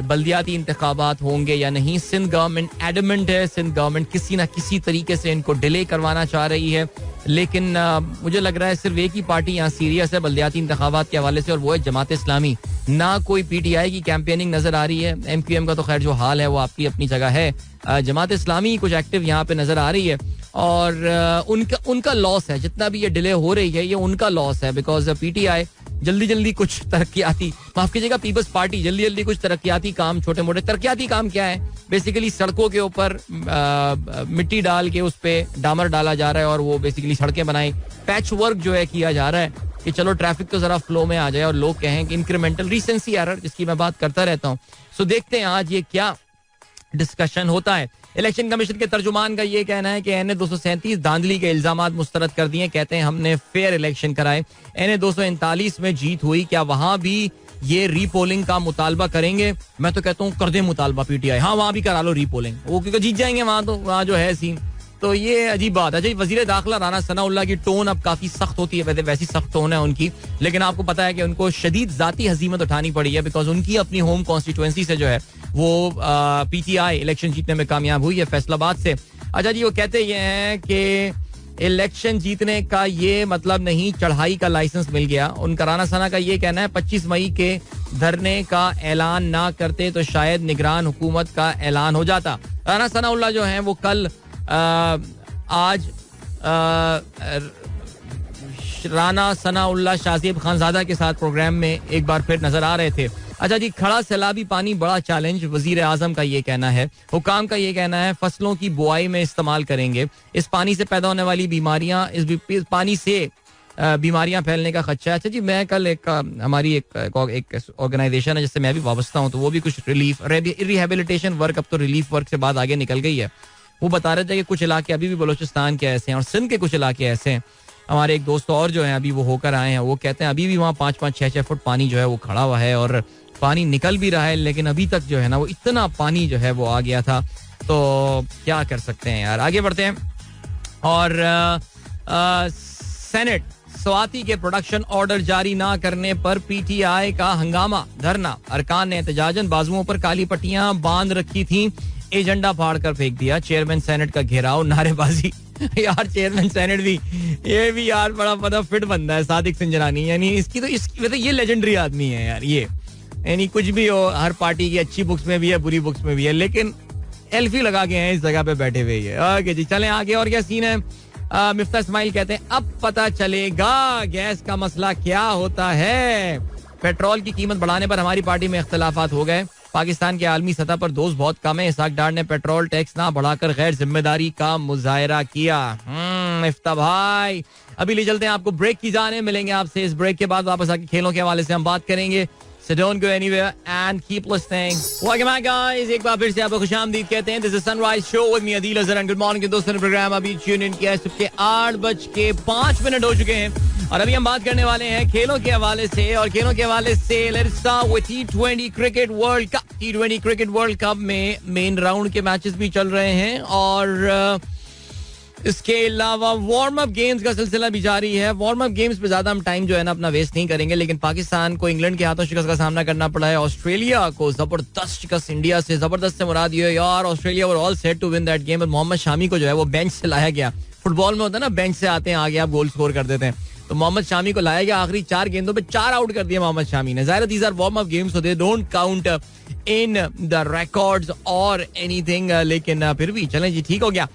बल्दियाती इंतखाबात होंगे या नहीं. सिंध गवर्नमेंट एडमेंट है. सिंध गवर्नमेंट किसी ना किसी तरीके से इनको डिले करवाना चाह रही है. लेकिन मुझे लग रहा है सिर्फ एक ही पार्टी यहाँ सीरियस है बल्दियाती इंतखाबात के हवाले से, और वो है जमात इस्लामी. ना कोई PTI की कैंपेनिंग नजर आ रही है. MQM का तो खैर जो हाल है वो आपकी अपनी जगह है. जमात इस्लामी कुछ एक्टिव यहाँ पे नजर आ रही है और उनका लॉस है. जितना भी ये डिले हो रही है ये उनका लॉस है, बिकॉज PTI जल्दी जल्दी कुछ तरक्याती, माफ कीजिएगा, पीपल्स पार्टी जल्दी जल्दी कुछ तरक्याती काम, छोटे मोटे तरक्याती काम क्या है, बेसिकली सड़कों के ऊपर मिट्टी डाल के उस पे डामर डाला जा रहा है और वो बेसिकली सड़कें बनाई, पैच वर्क जो है किया जा रहा है कि चलो ट्रैफिक तो जरा फ्लो में आ जाए और लोग कहें कि इंक्रीमेंटल रीसेंसी एरर, जिसकी मैं बात करता रहता हूँ. सो देखते हैं आज ये क्या डिस्कशन होता है. इलेक्शन कमीशन के तर्जुमान का ये कहना है कि NA 237 धांधली के इल्जामात मुस्तरद कर दिए. कहते हैं हमने फेयर इलेक्शन कराए. NA 239 में जीत हुई, क्या वहां भी ये रीपोलिंग का मुतालबा करेंगे? मैं तो कहता हूँ कर दे मुतालबा PTI. हाँ, वहां भी करा लो रीपोलिंग, वो क्योंकि जीत जाएंगे वहां, तो वहां जो है सीन. तो ये अजीब बात है. वजीर दाखिला राना सनाउल्लाह की टोन अब काफी सख्त होती है, वैसी सख्त टोन है उनकी, लेकिन आपको पता है कि उनको शदीद जाती हजीमत उठानी पड़ी है, बिकॉज उनकी अपनी होम कॉन्स्टिट्यूएंसी से जो है वो PTI इलेक्शन जीतने में कामयाब हुई है फैसलाबाद से. अच्छा जी, वो कहते ये हैं कि इलेक्शन जीतने का ये मतलब नहीं चढ़ाई का लाइसेंस मिल गया. उनका राना सना का ये कहना है 25 मई के धरने का ऐलान ना करते तो शायद निगरान हुकूमत का ऐलान हो जाता. राना सनाउल्लाह जो है वो कल आज राना सनाउल्लाह शाहजेब खानजादा के साथ प्रोग्राम में एक बार फिर नजर आ रहे थे. अच्छा जी, खड़ा सैलाबी पानी बड़ा चैलेंज, वजीर आजम का ये कहना है. हुकाम का ये कहना है फसलों की बुआई में इस्तेमाल करेंगे. इस पानी से पैदा होने वाली बीमारियां, इस पानी से बीमारियां फैलने का खदशा है. अच्छा जी, मैं कल हमारी एक ऑर्गेनाइजेशन है जिससे मैं भी वाबस्ता हूँ, तो वो भी कुछ रिहेबिलिटेशन वर्क, अब तो रिलीफ वर्क से बाद आगे निकल गई है. वो बता रहे थे कि कुछ इलाके अभी भी बलोचिस्तान के ऐसे हैं और सिंध के कुछ इलाके ऐसे हैं. हमारे एक दोस्त और जो है अभी वो होकर आए हैं, वो कहते हैं अभी भी वहाँ 5-5, 6-6 फुट पानी जो है वो खड़ा हुआ है और पानी निकल भी रहा है, लेकिन अभी तक जो है ना वो इतना पानी जो है वो आ गया था. तो क्या कर सकते हैं यार. आगे बढ़ते हैं. और सेनेट स्वाति के प्रोडक्शन ऑर्डर जारी ना करने पर PTI का हंगामा, धरना. अरकान ने एहतजाजन बाजुओं पर काली पट्टियां बांध रखी थी, एजेंडा फाड़ कर फेंक दिया. चेयरमैन सेनेट का घेराव, नारेबाजी. यार चेयरमैन सेनेट भी, ये भी यार बड़ा फिट बंदा है सादिक सिंजरानी. यानी इसकी तो ये लेजेंडरी आदमी है यार. ये यानी कुछ भी हो, हर पार्टी की अच्छी बुक्स में भी है, बुरी बुक्स में भी है, लेकिन एल्फी लगा के हैं इस जगह पे बैठे हुए है. ओके जी, चलें आगे. और क्या सीन है. मिफ्ता इस्माइल कहते हैं अब पता चलेगा गैस का मसला क्या होता है. पेट्रोल की कीमत बढ़ाने पर हमारी पार्टी में इख्तलाफात हो गए. पाकिस्तान के आलमी सतह पर दोस्त बहुत कम है. इसाक डार ने पेट्रोल टैक्स ना बढ़ाकर गैर जिम्मेदारी का मुजाहरा किया. इफ्ता भाई, अभी ले चलते हैं आपको ब्रेक की जाने. मिलेंगे आपसे इस ब्रेक के बाद, वापस आके खेलों के हवाले से हम बात करेंगे. So don't go anywhere and keep listening. Welcome back guys. एक बार फिर से आपको खुशामदीद कहते हैं. This is Sunrise Show with me Adil Azhar and good morning के दोस्तों ने प्रोग्राम अभी ट्यून इन किया है. सुबह के 8:05 हो चुके हैं और अभी हम बात करने वाले हैं खेलों के हवाले से, और खेलों के हवाले से let's start with T20 cricket world cup. T20 cricket world cup में मेन राउंड के मैचेस भी चल रहे हैं, और इसके अलावा वार्म अप गेम्स का सिलसिला भी जारी है. वार्म अप गेम्स पे ज्यादा हम टाइम जो है ना अपना वेस्ट नहीं करेंगे, लेकिन पाकिस्तान को इंग्लैंड के हाथों शिकस्त का सामना करना पड़ा है. ऑस्ट्रेलिया को जबरदस्त शिकस्त, इंडिया से जबरदस्त से मुराद ये यार Australia were all set to win that game. Mohammad Shami को जो है वो बेंच से लाया गया. फुटबॉल में होता है ना, बेंच से आते हैं आगे आप गोल स्कोर कर देते हैं, तो मोहम्मद शामी को लाया गया. आखिरी 4 गेंदों पे 4 आउट कर दिया मोहम्मद शामी ने. ज़ाहिर these are warm up games, so they don't count in the records और एनीथिंग, लेकिन फिर भी चलें जी, ठीक हो गया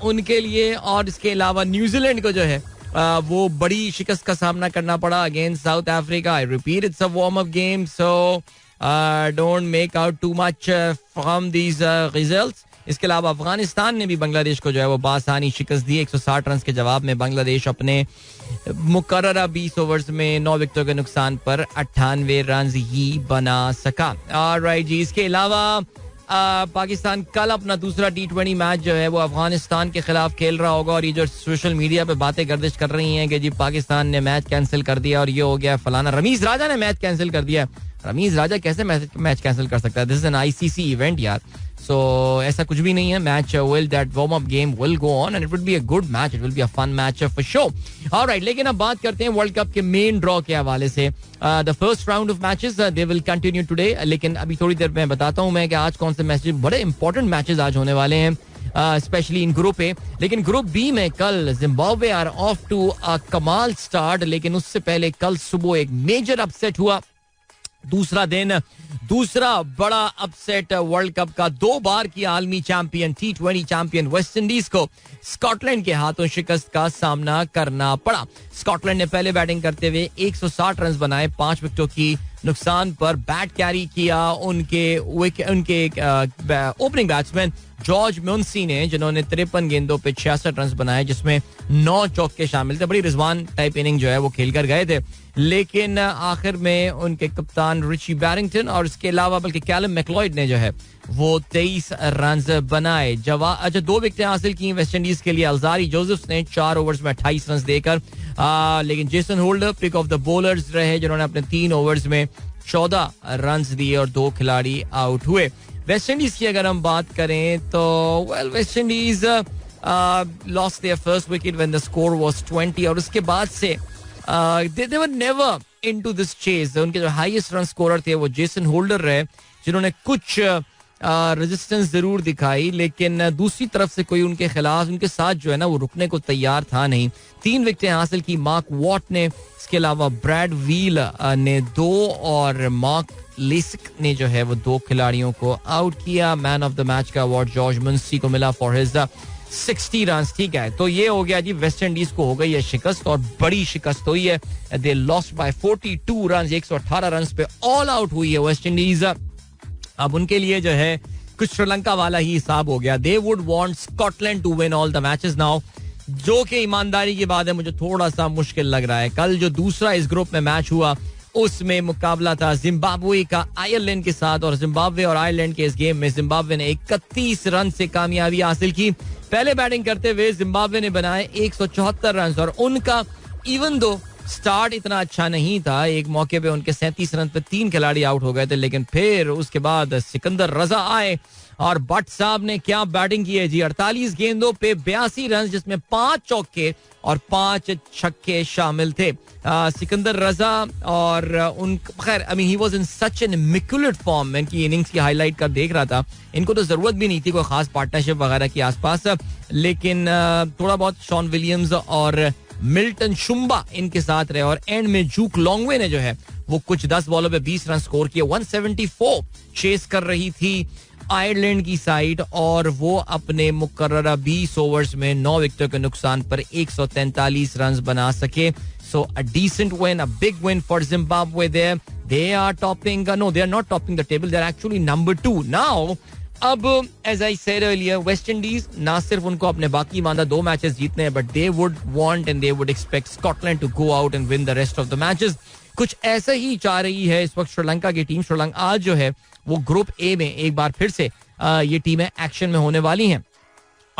उनके लिए. और इसके अलावा न्यूजीलैंड को जो है वो बड़ी शिकस्त का सामना करना पड़ा against south Africa. I repeat, it's a warm up game, so don't make out too much from these results. इसके अलावा अफगानिस्तान ने भी बांग्लादेश को जो है वो बासानी शिकस्त दी. 160 रन के जवाब में बांग्लादेश अपने मुकर्ररा 20 ओवर्स में 9 विकेटों के नुकसान पर 98 रन ही बना सका. ऑलराइट जी, इसके अलावा पाकिस्तान कल अपना दूसरा T20 मैच जो है वो अफगानिस्तान के खिलाफ खेल रहा होगा. और ये जो सोशल मीडिया पे बातें गर्दिश कर रही हैं कि जी पाकिस्तान ने मैच कैंसिल कर दिया और ये हो गया फलाना, रमीज राजा ने मैच कैंसिल कर दिया. रमीज राजा कैसे मैच कैंसिल कर सकता है? This is an ICC event यार. सो ऐसा कुछ भी नहीं है. Match will that warm up game will go on and it will be a good match, it will be a fun match for sure. Alright, लेकिन अब बात करते हैं वर्ल्ड कप के मेन ड्रॉ के हवाले से. The first round of matches they will continue today, लेकिन अभी थोड़ी देर में बताता हूं मैं कि आज कौन से मैचेस, बड़े इंपॉर्टेंट मैचेस आज होने वाले हैं, स्पेशली इन ग्रुप ए. लेकिन ग्रुप बी में कल Zimbabwe are off to a कमाल स्टार्ट, लेकिन उससे पहले कल सुबह एक मेजर अपसेट हुआ. दूसरा दिन दूसरा बड़ा अपसेट वर्ल्ड कप का. 2 बार की आलमी champion T20 champion West Indies को स्कॉटलैंड के हाथों शिकस्त का सामना करना पड़ा. स्कॉटलैंड ने पहले बैटिंग करते हुए 160 रन बनाए, 5 विकेटों की नुकसान पर. बैट कैरी किया उनके ओपनिंग बैट्समैन जॉर्ज मुंसी ने, जिन्होंने 53 गेंदों पे 66 रन बनाए, जिसमें 9 चौके शामिल थे. बड़ी रिजवान टाइप इनिंग जो है वो खेलकर गए थे, लेकिन आखिर में उनके कप्तान रिची बैरिंगटन और इसके अलावा बल्कि कैलम मैकलॉयड ने जो है वो 23 रन बनाए. 2 विकेटें हासिल की वेस्ट इंडीज के लिए. अलजारी जोसेफ ने 4 ओवर्स में 28 रन देकर, लेकिन Jason Holder pick of the bowlers रहे, जिन्होंने अपने 3 ओवर्स में 14 रन दिए और 2 खिलाड़ी आउट हुए. वेस्ट इंडीज की अगर हम बात करें तो West Indies lost their first wicket when the score was 20, और उसके बाद से they were never into this chase. उनके जो हाईएस्ट रन स्कोरर थे वो जेसन होल्डर रहे, जिन्होंने कुछ रेजिस्टेंस जरूर दिखाई, लेकिन दूसरी तरफ से कोई उनके खिलाफ, उनके साथ जो है ना वो रुकने को तैयार था नहीं. 3 विकेटें हासिल की मार्क वॉट ने. इसके अलावा ब्रैड व्हील ने 2 और मार्क लेसिक ने जो है वो 2 खिलाड़ियों को आउट किया. मैन ऑफ द मैच का अवार्ड जॉर्ज मुंसी को मिला फॉर हिज 60 रन. ठीक है, तो ये हो गया जी, वेस्ट इंडीज को हो गई है शिकस्त, और बड़ी शिकस्त हुई है. They lost by 42 run, 118 run पे ऑल आउट हुई है वेस्ट इंडीज. अब उनके लिए जो है कुछ श्रीलंका वाला ही हिसाब हो गया. They would want Scotland to win all the matches now, जो कि ईमानदारी की बात है, मुझे थोड़ा सा मुश्किल लग रहा है. कल जो दूसरा इस ग्रुप में मैच हुआ उसमें मुकाबला था जिम्बाब्वे का आयरलैंड के साथ, और जिम्बाब्वे और आयरलैंड के इस गेम में जिम्बाब्वे ने 31 रन से कामयाबी हासिल की. पहले बैटिंग करते हुए जिम्बाब्वे ने बनाए 174 रन, और उनका इवन दो स्टार्ट इतना अच्छा नहीं था, एक मौके पे उनके 37 रन पे 3 खिलाड़ी आउट हो गए थे, लेकिन फिर उसके बाद सिकंदर रजा आए और भट्ट साहब ने क्या बैटिंग की है जी. 48 गेंदों पे 82 रन, जिसमें 5 चौके और 5 छक्के शामिल थे. सिकंदर रजा और उन खैर I mean he was in such an immaculate form. मैं इनकी इनिंग्स की हाईलाइट कर देख रहा था. इनको तो जरूरत भी नहीं थी कोई खास पार्टनरशिप वगैरह के आसपास, लेकिन थोड़ा बहुत शॉन विलियम्स और मिल्टन शुम्बा इनके साथ रहे, और एंड में जूक लॉन्गवे ने जो है वो कुछ 10 बॉलों पे 20 रन स्कोर किए. 174 चेस कर रही थी आयरलैंड की साइड, और वो अपने मुकर्ररा 20 ओवर्स में 9 विकेटों के नुकसान पर 143 रन बना सके. So a decent win, a big win for Zimbabwe there. They are topping, no, they are not topping the table. They are actually number 2 now. अब as I said earlier, West Indies ना सिर्फ उनको अपने बाकी मानदा 2 matches जीतने हैं, but they would want and they would expect Scotland to go out and win the rest of the matches. कुछ ऐसा ही चाह रही है इस वक्त श्रीलंका की टीम. श्रीलंका आज जो है वो ग्रुप ए में एक बार फिर से ये टीमें एक्शन में होने वाली हैं,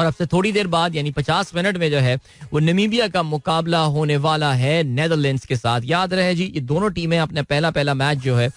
और अब से थोड़ी देर बाद यानी 50 मिनट में जो है वो नामीबिया का मुकाबला होने वाला है नेदरलैंड्स के साथ. याद रहे जी, ये दोनों टीमें अपने पहला मैच जो है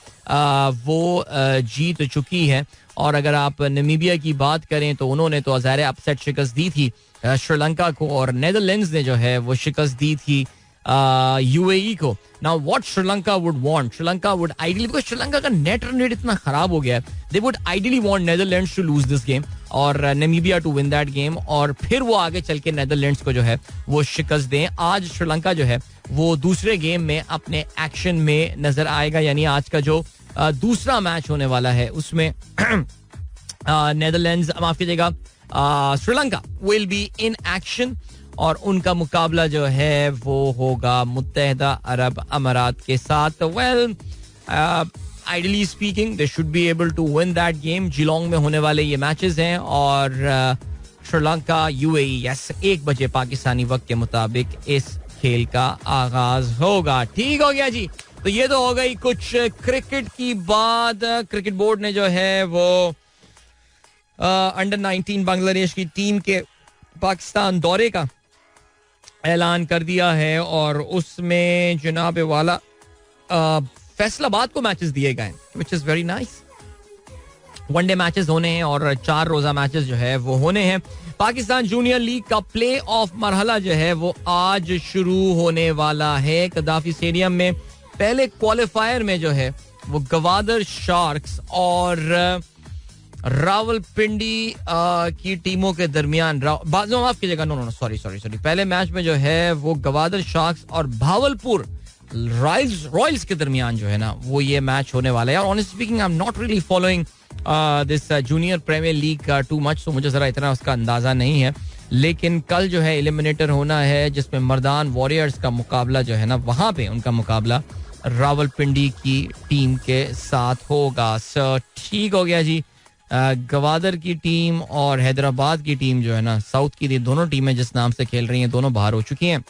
वो जीत चुकी है. और अगर आप नामीबिया की बात करें तो उन्होंने तो ज़ाहिर अपसेट शिकस्त दी थी श्रीलंका को, और नेदरलैंड्स ने जो है वो शिकस्त दी थी UAE को. Now what Sri Lanka would want, Sri Lanka would ideally, because Sri Lanka का नेट रन रेट इतना खराब हो गया है, they would ideally want Netherlands to lose this game और Namibia to win that game, और फिर वो आगे चल के नेदरलैंड्स को जो है वो शिकस्त दें. आज श्रीलंका जो है वो दूसरे गेम में अपने एक्शन में नजर आएगा, यानी आज का जो दूसरा मैच होने वाला है उसमें नेदरलैंड्स, माफ कीजिएगा, Sri Lanka will be in action और उनका मुकाबला जो है वो होगा मुत्तहिदा अरब अमारात के साथ. Well, ideally speaking they should be able to win that game. Geelong में होने वाले ये मैचेस हैं और श्रीलंका UAE, यस, 1 बजे पाकिस्तानी वक्त के मुताबिक इस खेल का आगाज होगा. ठीक हो गया जी. तो ये तो हो गई कुछ क्रिकेट की बात. क्रिकेट बोर्ड ने जो है वो अंडर 19 बांग्लादेश की टीम के पाकिस्तान दौरे का ऐलान कर दिया है और उसमें जनाब वाला फैसलाबाद को मैचेस दिए गए, which is very nice. One day matches होने हैं और 4 रोजा मैचेस जो है वो होने हैं. पाकिस्तान जूनियर लीग का प्ले ऑफ मरहला जो है वो आज शुरू होने वाला है कदाफी स्टेडियम में. पहले क्वालिफायर में जो है वो गवादर शार्क्स और रावलपिंडी की टीमों के दरमियान, माफ कीजिएगा, नो सॉरी, पहले मैच में जो है वो गवादर शार्क्स और भावलपुर रॉयल्स के दरमियान जो है ना वो ये मैच होने वाला है. और honestly speaking I am not really following this junior premier league too much, तो मुझे जरा इतना उसका अंदाजा नहीं है. लेकिन कल जो है एलिमिनेटर होना है जिसमें मर्दान वॉरियर्स का मुकाबला जो है ना, वहां पे उनका मुकाबला रावलपिंडी की टीम के साथ होगा. सो ठीक हो गया जी. गवादर की टीम और हैदराबाद की टीम जो है ना, साउथ की दोनों टीमें जिस नाम से खेल रही हैं दोनों बाहर हो चुकी हैं.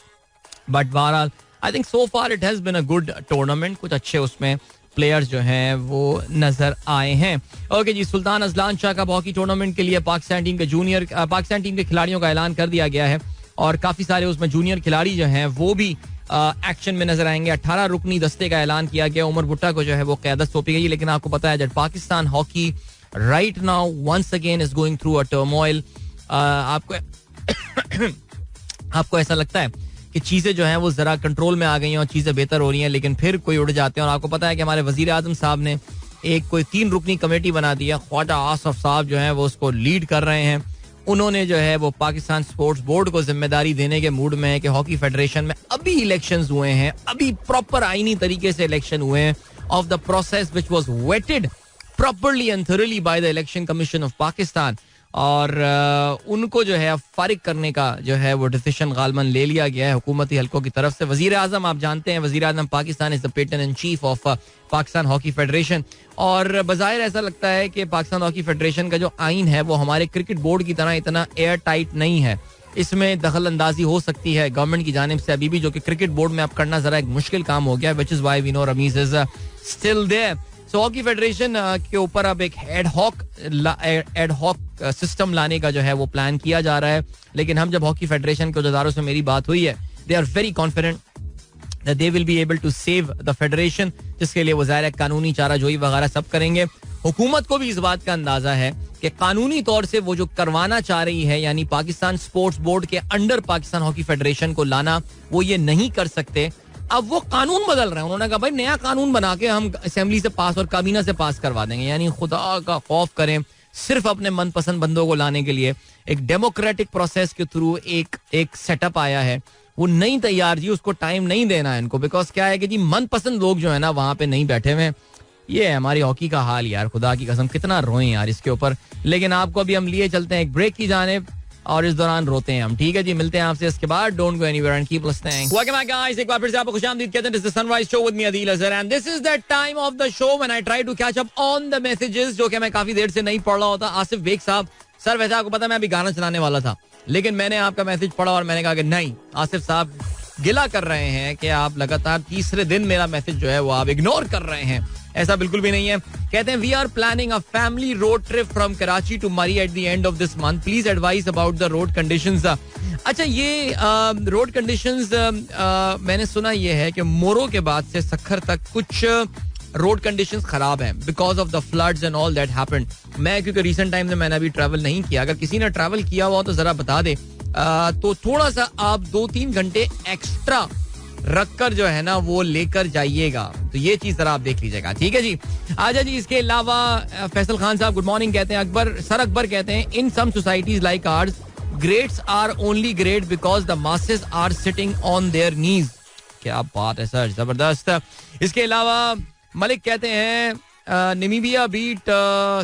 बट बहरहाल I think so far it has been a good tournament. कुछ अच्छे उसमें प्लेयर्स जो हैं वो नजर आए हैं. ओके जी, Sultan Azlan Shah cup hockey tournament के लिए पाकिस्तान टीम के खिलाड़ियों का ऐलान कर दिया गया है और काफी सारे उसमें जूनियर खिलाड़ी जो हैं वो भी एक्शन में नजर आएंगे. 18 रुकनी दस्ते का ऐलान किया गया. उमर भुट्टा को जो है वो क़यादत सौंपी गई. लेकिन आपको पता है जब Pakistan hockey right now once again is going through a turmoil. आपको ऐसा लगता है कि चीजें जो हैं वो जरा कंट्रोल में आ गई हैं और चीजें बेहतर हो रही हैं, लेकिन फिर कोई उड़ जाते हैं. और आपको पता है कि हमारे वजीर आजम साहब ने एक कोई 3 रुकनी कमेटी बना दी है. ख्वाजा आसफ साहब जो हैं वो उसको लीड कर रहे हैं. उन्होंने जो है वो पाकिस्तान स्पोर्ट्स बोर्ड को जिम्मेदारी देने के मूड में है कि हॉकी फेडरेशन में अभी इलेक्शंस हुए हैं, अभी प्रॉपर आईनी तरीके से इलेक्शन हुए हैं of the process which was vetted properly and thoroughly by the Election Commission of Pakistan. और उनको जो है फारिग करने का जो है वो डिसीजन गालमन ले लिया गया है हुकूमती हलकों की तरफ से. वजीर आजम, आप जानते हैं वजीर आजम Pakistan is the patron in chief of Pakistan hockey federation. और बज़ाहिर ऐसा लगता है कि पाकिस्तान हॉकी फेडरेशन का जो आइन है वो हमारे क्रिकेट बोर्ड की तरह इतना एयर टाइट नहीं है. इसमें दखल अंदाजी हो सकती है गवर्नमेंट की जानिब से अभी भी, जो कि क्रिकेट बोर्ड में अब करना जरा एक मुश्किल काम हो गया, which is why we know Rameez is still there. So hockey federation के ऊपर अब एक एड हॉक सिस्टम लाने का जो है वो प्लान किया जा रहा है. लेकिन हम जब हॉकी फेडरेशन के उहदेदारों से मेरी बात हुई है, they are very confident that they will be able to save the federation, जिसके लिए वो ज़ाहिर है कानूनी चाराजोई वगैरह सब करेंगे. हुकूमत को भी इस बात का अंदाजा है कि कानूनी तौर से वो जो करवाना चाह रही है, यानी पाकिस्तान स्पोर्ट्स बोर्ड के अंडर पाकिस्तान हॉकी फेडरेशन को लाना, वो ये नहीं कर सकते. अब वो कानून बदल रहे हैं. उन्होंने कहा भाई नया कानून बना के हम असेंबली से पास और काबीना से पास करवा देंगे. यानी खुदा का खौफ करें, सिर्फ अपने मनपसंद बंदों को लाने के लिए एक डेमोक्रेटिक प्रोसेस के थ्रू एक सेटअप आया है. वो नहीं तैयार जी, उसको टाइम नहीं देना है इनको. बिकॉज क्या है कि जी मनपसंद लोग जो है ना वहां पे नहीं बैठे हुए. ये है हमारी हॉकी का हाल यार, खुदा की कसम कितना रोए यार इसके ऊपर. लेकिन आपको अभी हम लिए चलते हैं एक ब्रेक की जानिब और इस दौरान रोते हैं हम. ठीक है जी, मिलते हैं आपसे इसके बाद. Don't go anywhere and keep listening. Welcome back guys, एक बार फिर से आपको खुशामदीद कहते हैं. This is sunrise show with me Adeel Azhar and this is the time of the show when I try to catch up on the messages जो कि मैं काफी देर से नहीं पढ़ रहा होता. आसिफ बेग साहब, सर वैसे आपको पता है मैं अभी गाना चलाने वाला था, लेकिन मैंने आपका मैसेज पढ़ा और मैंने कहा कि नहीं, आसिफ साहब गिला कर रहे हैं कि आप लगातार तीसरे दिन मेरा मैसेज जो है वो आप इग्नोर कर रहे हैं. ऐसा बिल्कुल भी नहीं है. कहते हैं we are planning a family road trip from Karachi to Murree at the end of this month. Please advise about the road conditions. अच्छा, ये रोड कंडीशंस मैंने सुना ये है कि मोरो के बाद से सखर तक कुछ रोड कंडीशंस खराब हैं because of the floods and all that happened. मैं क्योंकि रिसेंट टाइम में मैंने अभी ट्रैवल नहीं किया, अगर किसी ने ट्रैवल किया हुआ तो जरा बता दे. तो थोड़ा सा आप 2-3 घंटे एक्स्ट्रा रखकर जो है ना वो लेकर जाइएगा. तो ये चीज जरा आप देख लीजिएगा. ठीक है जी. आजा जी. इसके अलावा फैसल खान साहब गुड मॉर्निंग कहते हैं. अकबर कहते हैं in some societies like ours greats are only great because the masses are sitting on their knees. क्या बात है सर, जबरदस्त. इसके अलावा मलिक कहते हैं Namibia beat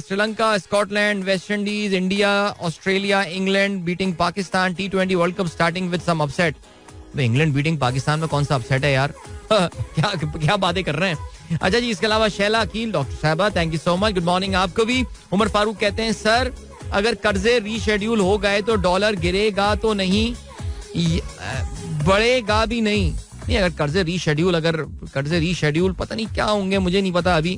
Sri Lanka, Scotland, West Indies, India, Australia, England beating Pakistan. T20 world cup starting with some upset. England beating Pakistan में कौन सा अपसेट है यार? क्या बातें कर रहे हैं. अच्छा जी. इसके अलावा शैला अकील, डॉक्टर साहबा thank you so much, good morning आपको भी. उमर फारूक कहते हैं सर अगर कर्जे रीशेड्यूल हो गए तो डॉलर गिरेगा तो नहीं, बढ़ेगा भी नहीं. अगर कर्जे रीशेड्यूल पता नहीं क्या होंगे, मुझे नहीं पता अभी,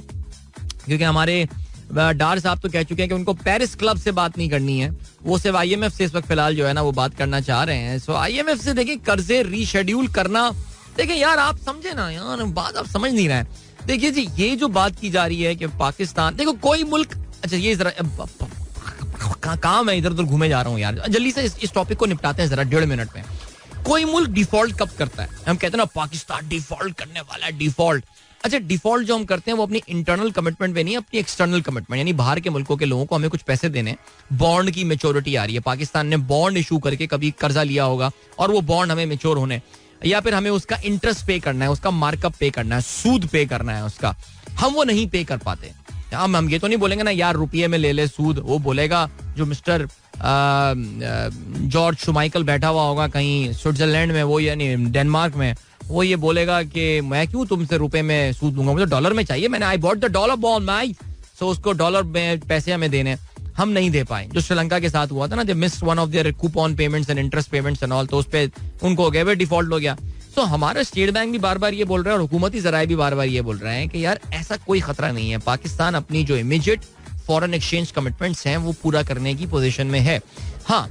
क्योंकि हमारे डार साहब तो कह चुके हैं कि उनको पेरिस क्लब से बात नहीं करनी है, वो सिर्फ IMF से इस वक्त फिलहाल जो है ना वो बात करना चाह रहे हैं. सो IMF से देखिए कर्जे रीशेड्यूल करना, देखिए यार आप समझे ना यार, बात आप समझ नहीं रहे हैं. देखिए जी, ये जो बात की जा रही है कि पाकिस्तान, देखो कोई मुल्क, अच्छा ये जरा काम है, इधर उधर घूमे जा रहा हूँ यार, जल्दी से इस टॉपिक को निपटाते हैं जरा 1.5 मिनट में. कोई मुल्क डिफॉल्ट कब करता है? हम कहते हैं ना पाकिस्तान डिफॉल्ट करने वाला है, डिफॉल्ट. अच्छा, डिफॉल्ट जो हम करते हैं वो अपनी इंटरनल कमिटमेंट पे नहीं, अपनी एक्सटर्नल कमिटमेंट, यानी बाहर के मुल्कों के लोगों को हमें कुछ पैसे देने. बॉन्ड की मेच्योरिटी आ रही है, पाकिस्तान ने बॉन्ड इशू करके कभी कर्जा लिया होगा और वो बॉन्ड हमें मेच्योर होने, या फिर हमें उसका इंटरेस्ट पे करना है, उसका मार्कअप पे करना है, सूद पे करना है उसका, हम वो नहीं पे कर पाते. हम ये तो नहीं बोलेंगे ना यार रुपये में ले ले सूद, वो बोलेगा जो मिस्टर जॉर्ज शुमाइकल बैठा हुआ होगा कहीं स्विट्जरलैंड में, वो यानी डेनमार्क में, वो ये बोलेगा कि मैं क्यों तुमसे रुपए में सूद दूंगा, मुझे डॉलर में चाहिए, मैंने I bought the dollar bond माई, सो उसको डॉलर में पैसे हमें देने. हम नहीं दे पाए, जो श्रीलंका के साथ हुआ था ना, दे missed one of their coupon payments and interest payments and all, तो उस पे उनको हो गया डिफॉल्ट हो गया. सो हमारा स्टेट बैंक भी बार बार ये बोल रहा है और हुकूमती जराए भी बार बार ये बोल रहे हैं कि यार ऐसा कोई खतरा नहीं है, पाकिस्तान अपनी जो इमीडिएट फॉरेन एक्सचेंज कमिटमेंट्स हैं वो पूरा करने की पोजीशन में है. हाँ,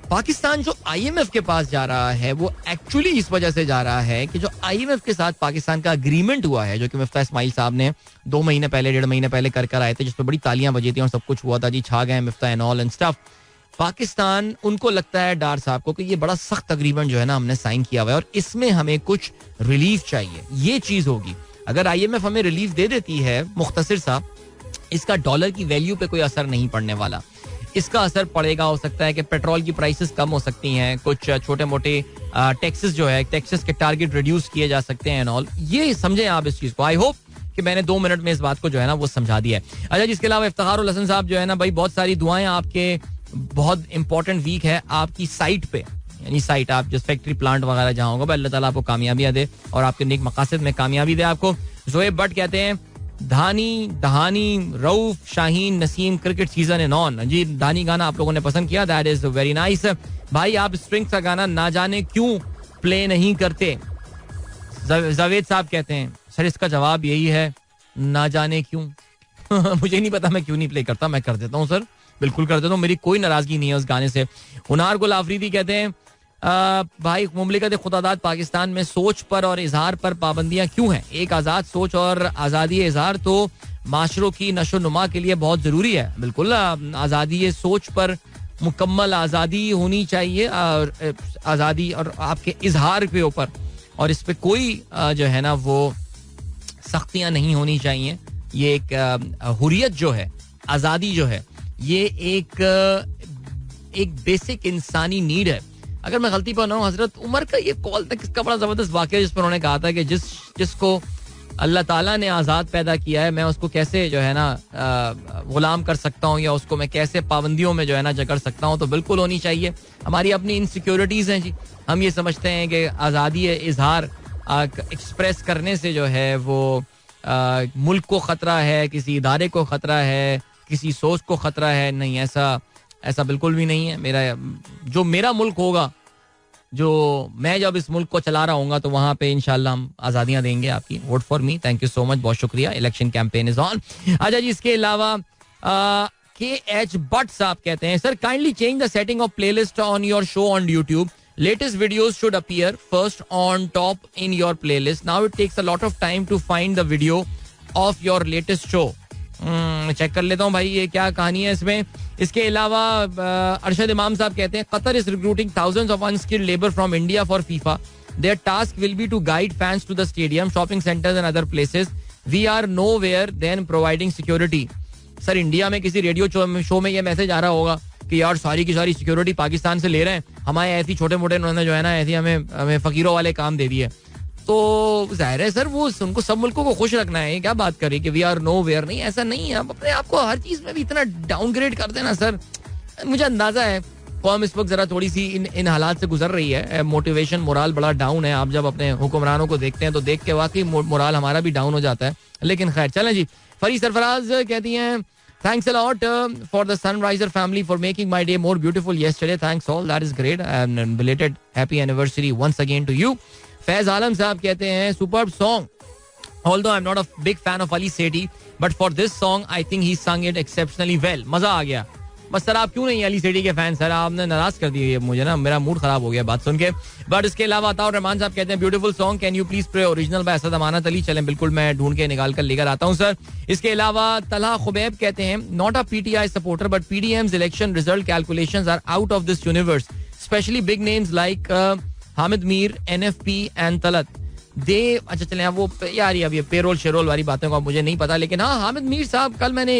पाकिस्तान जो IMF के पास जा रहा है वो एक्चुअली इस वजह से जा रहा है कि जो IMF के साथ पाकिस्तान का अग्रीमेंट हुआ है, जो कि मिफ्ता इस्माइल साहब ने 1.5 महीने पहले कर आए थे, जिस पर बड़ी तालियां बजी थी और सब कुछ हुआ था जी, छा गए Miftah and all and stuff. Pakistan, उनको लगता है डार साहब को कि ये बड़ा सख्त अग्रीमेंट जो है ना हमने साइन किया हुआ है और इसमें हमें कुछ रिलीफ चाहिए. ये चीज होगी. अगर IMF हमें रिलीफ दे देती है मुख्तसर सा, इसका डॉलर की वैल्यू पे कोई असर नहीं पड़ने वाला. इसका असर पड़ेगा, हो सकता है कि पेट्रोल की प्राइसेस कम हो सकती हैं, कुछ छोटे मोटे टैक्सेस जो है, टैक्सेस के टारगेट रिड्यूस किए जा सकते हैं एंड ऑल. ये समझें आप इस चीज को. आई होप कि मैंने 2 मिनट में इस बात को जो है ना वो समझा दिया है. अच्छा, जिसके अलावा इफ्तिखारुल हसन साहब जो है ना भाई, बहुत सारी दुआएं आपके, बहुत इंपॉर्टेंट वीक है आपकी साइट पे, यानी साइट आप जिस फैक्ट्री प्लांट वगैरह जहाँ होगा, अल्लाह ताला आपको कामयाबियां दे और आपके नेक मकासद में कामयाबी दे आपको. जोएब बट कहते हैं Dhani, Dahani, Rauf, Shaheen, Naseem, cricket season and on. जी, धानी गाना आप लोगों ने पसंद किया, दैट इज वेरी नाइस. भाई आप स्ट्रिंग्स का गाना ना जाने क्यों प्ले नहीं करते? जावेद साहब कहते हैं सर इसका जवाब यही है, ना जाने क्यों. मुझे नहीं पता मैं क्यों नहीं प्ले करता, मैं कर देता हूँ सर, बिल्कुल कर देता हूँ, मेरी कोई नाराजगी नहीं है उस गाने से. उनार गुल आफरीदी कहते हैं भाई मुमलिकत खुदादाद पाकिस्तान में सोच पर और इजहार पर पाबंदियां क्यों हैं? एक आज़ाद सोच और आज़ादी इजहार तो माशरों की नशो नुमा के लिए बहुत ज़रूरी है. बिल्कुल, आज़ादी सोच पर मुकम्मल आज़ादी होनी चाहिए, और आज़ादी और आपके इजहार के ऊपर, और इस पे कोई जो है ना वो सख्तियां नहीं होनी चाहिए. ये एक हुर्रियत जो है, आज़ादी जो है, ये एक बेसिक इंसानी नीड है. अगर मैं गलती पर ना हूं, हजरत उमर का ये कॉल तक इसका बड़ा जबरदस्त वाकया, जिस पर उन्होंने कहा था कि जिसको अल्लाह ताला ने आज़ाद पैदा किया है, मैं उसको कैसे जो है ना गुलाम कर सकता हूँ, या उसको मैं कैसे पाबंदियों में जो है ना जकड़ सकता हूँ. तो बिल्कुल होनी चाहिए. हमारी अपनी इनसिक्योरिटीज़ हैं जी. हम ये समझते हैं कि आज़ादी इजहार एक्सप्रेस करने से जो है वो मुल्क को ख़तरा है, किसी इदारे को ख़तरा है, किसी सोच को ख़तरा है. नहीं, ऐसा बिल्कुल भी नहीं है. मेरा मुल्क होगा जो मैं जब इस मुल्क को चला रहा हूँ तो वहां पे इंशाल्लाह हम आज़ादियां देंगे आपकी. Vote for me. Thank you so much, बहुत शुक्रिया. Election campaign is on. अच्छा जी, इसके अलावा KH Butt साहब कहते हैं, sir kindly change the setting of playlist on your show on YouTube. Latest videos should appear first on top in your playlist. Now it takes a lot of time to find the video of your latest show. Check कर लेता हूँ भाई ये क्या कहानी है इसमें. इसके अलावा अरशद इमाम साहब कहते हैं, Qatar is recruiting thousands of unskilled labor from India for FIFA. Their task will be to guide fans to the stadium, shopping centers and other places. We are nowhere then providing security. Sir India में किसी radio show में ये message आ रहा होगा कि यार सारी की सारी सिक्योरिटी पाकिस्तान से ले रहे हैं, हमारे ऐसी छोटे मोटे उन्होंने जो है ना ऐसी हमें फकीरों वाले काम दे दिए. तो जाहिर है सर वो उनको सब मुल्कों को खुश रखना है. क्या बात करें कि वी आर नो वेयर. नहीं, ऐसा नहीं है. आप अपने आप को हर चीज में भी इतना डाउनग्रेड कर देना सर. मुझे अंदाजा है कौम इस वक्त जरा थोड़ी सी इन हालात से गुजर रही है. मोटिवेशन मोराल बड़ा डाउन है. आप जब अपने हुक्मरानों को देखते हैं तो देख के वाकई मोराल हमारा भी डाउन हो जाता है. लेकिन खैर चलें जी. फरी सरफराज कहती हैं, thanks a lot for the Sunriser family for making my day more beautiful yesterday. Thanks all, that is great, and belated happy anniversary once again to you. Faiz आलम साहब कहते हैं, superb song. Although I'm not a big fan of Ali Sethi, but for this song I think he sung it exceptionally well. मजा आ गया. बस sir आप क्यों नहीं अली सेठी के फैन सर, आपने नाराज कर दिए मुझे ना, मेरा मूड खराब हो गया बात सुन के. बट इसके अलावा अताउर रहमान साहब कहते हैं, beautiful song, can you please play original by Asad Amanat Ali. चलें बिल्कुल, मैं ढूंढ के निकाल कर लेकर आता हूं सर. इसके अलावा तलहा खुबैब कहते हैं, not a PTI supporter but PDM's election result calculations are out of this universe, specially big names like Hamid Mir, NFP and Talat. They अच्छा चलें वो यार ये पेरोल शेरोल वाली बातों का मुझे नहीं पता, लेकिन हाँ हामिद मीर साहब, कल मैंने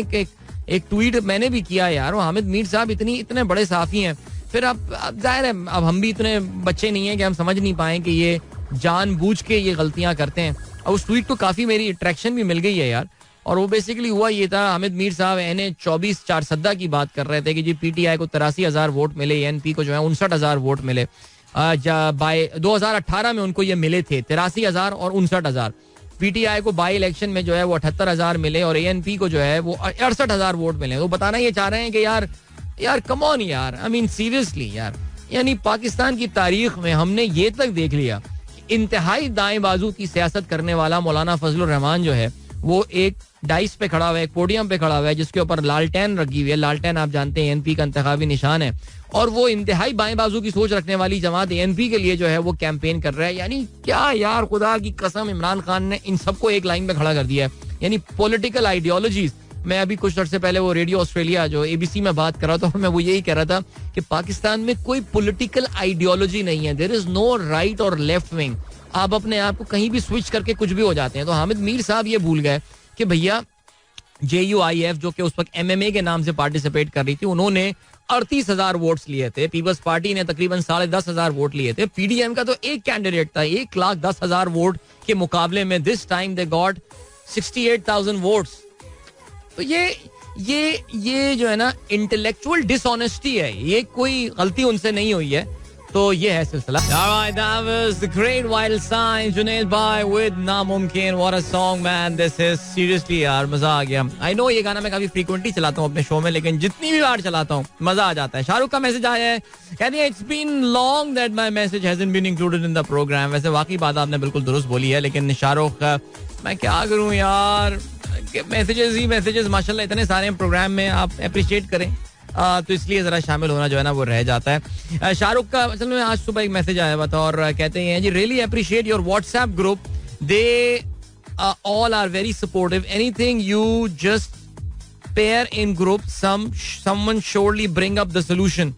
एक ट्वीट मैंने भी किया यार. वो हामिद मीर साहब इतने बड़े साफी हैं. फिर अब जाहिर है अब हम भी इतने बच्चे नहीं हैं कि हम समझ नहीं पाए कि ये जानबूझ के ये गलतियां करते हैं. और उस ट्वीट को काफी मेरी अट्रैक्शन भी मिल गई है यार. और वो बेसिकली हुआ ये था, हामिद मीर साहब NA-24 4 की बात कर रहे थे कि जी PTI को 83,000 वोट मिले, NP को जो है 59,000 वोट मिले. 2018 में उनको ये मिले थे 83,000 और 59,000. PTI को बाई इलेक्शन में जो है वो 78,000 मिले और ANP को जो है वो 68,000 वोट मिले. वो बताना ये चाह रहे हैं कि यार कम ऑन यार, आई मीन सीरियसली यार. यानी पाकिस्तान की तारीख में हमने ये तक देख लिया कि इंतहाई दाएं बाजू की सियासत करने वाला मौलाना फजलुर रहमान जो है वो एक डाइस पे खड़ा हुआ है, एक पोडियम पे खड़ा हुआ है जिसके ऊपर लालटेन रखी हुई है. लालटेन आप जानते हैं NP का इंतखाबी निशान है. और वो इंतहाई बाएं बाजू की सोच रखने वाली जमात ANP के लिए जो है वो कैंपेन कर रहा है. यानी क्या यार, खुदा की कसम इमरान खान ने इन सबको एक लाइन में खड़ा कर दिया है. यानी पॉलिटिकल आइडियोलॉजीज. मैं अभी कुछ अर्से पहले वो रेडियो ऑस्ट्रेलिया जो ABC में बात कर रहा था, मैं वो यही कह रहा था कि पाकिस्तान में कोई पॉलिटिकल आइडियोलॉजी नहीं है. देयर इज नो राइट और लेफ्ट विंग. आप अपने आप को कहीं भी स्विच करके कुछ भी हो जाते हैं. तो हामिद मीर साहब ये भूल गए कि भैया JUIF जो कि उस वक्त MMA के नाम से पार्टिसिपेट कर रही थी, उन्होंने 38,000 वोट्स लिए थे. पीपल्स पार्टी ने तकरीबन 10,500 वोट लिए थे. PDM का तो एक कैंडिडेट था 1,10,000 वोट के मुकाबले में. This time they got 68,000 votes. तो ये जो है ना इंटेलेक्चुअल डिसऑनेस्टी है, ये कोई गलती उनसे नहीं हुई है. तो ये है सिलसिला. Alright, that was the great Vital Signs, Junaid Bhai with नामुमकिन. What a song man, this is seriously यार मजा आ गया. I know ये गाना मैं काफी फ्रीक्वेंटली चलाता हूँ अपने शो में, लेकिन जितनी भी बार चलाता हूँ मजा आ जाता है. शाहरुख का मैसेज आया है, कहते हैं it's been long that my message hasn't been included in the program. वैसे वाकई बात आपने बिल्कुल दुरुस्त बोली है, लेकिन शाहरुख मैं क्या करूँ यार, मैसेजेस माशाल्लाह इतने सारे प्रोग्राम में, आप अप्रिशिएट करें तो इसलिए जरा शामिल होना जो है ना वो रह जाता है. शाहरुख का असल में आज सुबह एक मैसेज आया हुआ था और कहते हैं जी, really appreciate your WhatsApp group, they all are very supportive. Anything you just pair in group, someone surely bring up the solution.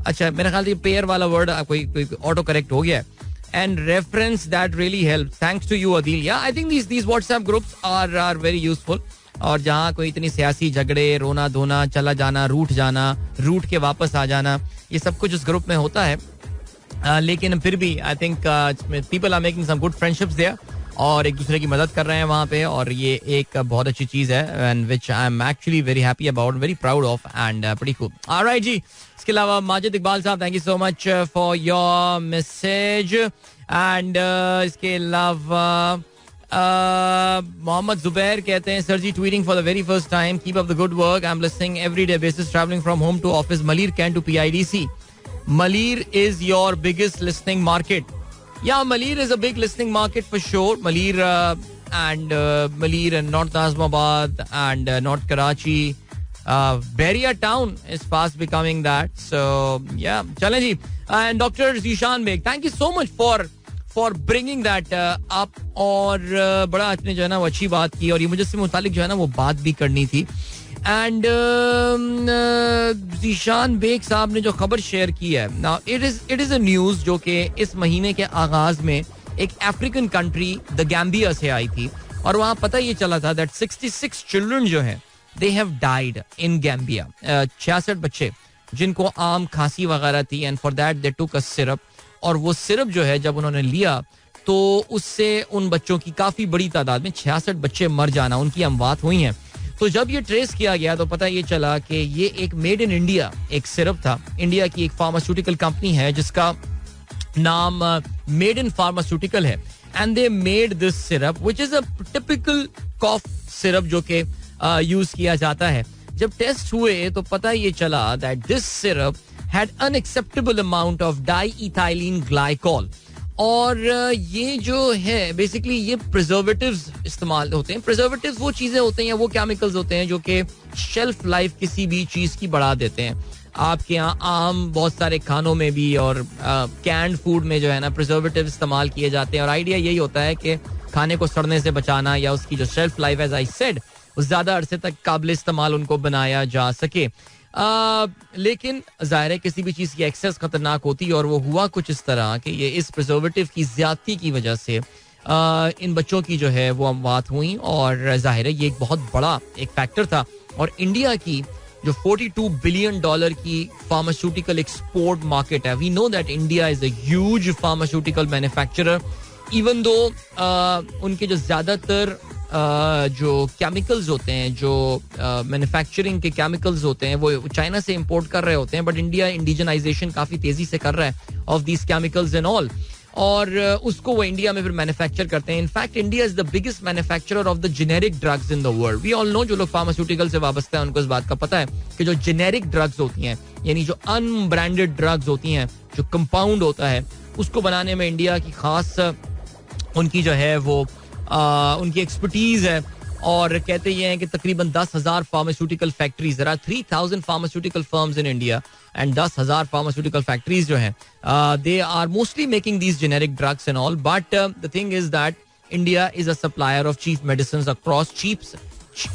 अच्छा मेरे ख्याल से पेयर वाला वर्ड कोई ऑटो करेक्ट हो गया है. And reference that really helps. Thanks to you, Adil. Yeah, I think these WhatsApp groups are very useful. और जहाँ कोई इतनी सियासी झगड़े, रोना धोना, चला जाना, रूठ जाना, रूठ के वापस आ जाना, ये सब कुछ उस ग्रुप में होता है. लेकिन फिर भी I think people are making some good friendships there और एक दूसरे की मदद कर रहे हैं वहाँ पे, और ये एक बहुत अच्छी चीज़ है and which I am actually very happy about, very proud of and pretty cool. Alright जी. इसके अलावा माजिद इकबाल साहब, thank you so much for your message. And इसके अलावा मोहम्मद जुबैर कहते हैं, सर जी tweeting for the very first time, keep up the good work, I am listening every day basis, travelling from home to office, Malir cantt to PIDC. Malir is your biggest listening market. Yeah, Malir is a big listening market for sure. Malir and North Azamabad and North Karachi. Beria town is fast becoming that. So yeah, chalein ji. And Dr. Zishan Beg, thank you so much for bringing that up. और बड़ा आपने जो है ना वो अच्छी बात की और ये मुझे इससे मुतालिक जो है ना वो बात भी करनी थी. एंड जीशान बेग साहब ने जो खबर शेयर की है, now it is a news जो कि इस महीने के आगाज में एक अफ्रीकन कंट्री द गैम्बिया से आई थी और वहां पता ये चला था दैट 66 चिल्ड्रन जो हैं they have died in Gambia. 66 बच्चे जिनको आम खांसी वगैरह थी and for that they took a syrup और वो सिरप जो है जब उन्होंने लिया तो उससे उन बच्चों की काफी बड़ी तादाद में 66 बच्चे मर जाना, उनकी अमवात हुई हैं. तो जब ये ट्रेस किया गया तो पता ये चला कि ये एक मेड इन इंडिया एक सिरप था. इंडिया की एक फार्मास्यूटिकल कंपनी है जिसका नाम मेड इन फार्मास्यूटिकल है and they made this syrup which is a typical cough syrup जो कि यूज किया जाता है. जब टेस्ट हुए तो पता ये चला that this syrup had unacceptable amount of diethylene glycol. और ये जो है बेसिकली ये प्रिजर्वेटिव्स इस्तेमाल होते हैं. प्रिजर्वेटिव्स वो चीजें होते हैं या वो केमिकल्स होते हैं जो कि शेल्फ लाइफ किसी भी चीज की बढ़ा देते हैं. आपके यहाँ आम बहुत सारे खानों में भी और कैंड फूड में जो है ना प्रिजर्वेटिव इस्तेमाल किए जाते हैं और आइडिया यही होता है कि खाने को सड़ने से बचाना या उसकी जो shelf life as I said उस ज्यादा अरसे तक काबिल इस्तेमाल उनको बनाया जा सके. लेकिन जाहिर है किसी भी चीज की एक्सेस खतरनाक होती है और वो हुआ कुछ इस तरह कि ये इस प्रिजर्वेटिव की ज्यादती की वजह से इन बच्चों की जो है वो अमवात हुई और जाहिर है ये एक बहुत बड़ा एक फैक्टर था. और इंडिया की जो $42 बिलियन की फार्मास्यूटिकल एक्सपोर्ट मार्केट है, we know that India is a huge pharmaceutical manufacturer even though उनके जो ज्यादातर जो केमिकल्स होते हैं जो मैन्युफैक्चरिंग के केमिकल्स होते हैं वो चाइना से इंपोर्ट कर रहे होते हैं. बट इंडिया इंडिजनाइजेशन काफी तेजी से कर रहा है of these chemicals and all और उसको वो इंडिया में फिर मैन्युफैक्चर करते हैं. In fact India is the biggest manufacturer of the generic drugs in the world. We all know जो लोग फार्मास्यूटिकल से वाबस्ता है उनको इस बात का पता है कि जो जेनेरिक ड्रग्स होती हैं यानी जो अनब्रांडेड ड्रग्स होती हैं जो कंपाउंड होता है उसको बनाने में इंडिया की खास उनकी जो है वो उनकी एक्सपर्टीज है. और कहते ये हैं कि तकरीबन 10,000 pharmaceutical factories, there are 3,000 pharmaceutical firms in India and 10,000 pharmaceutical factories जो हैं they are mostly making these generic drugs and all. But the thing is that India is a supplier of cheap medicine across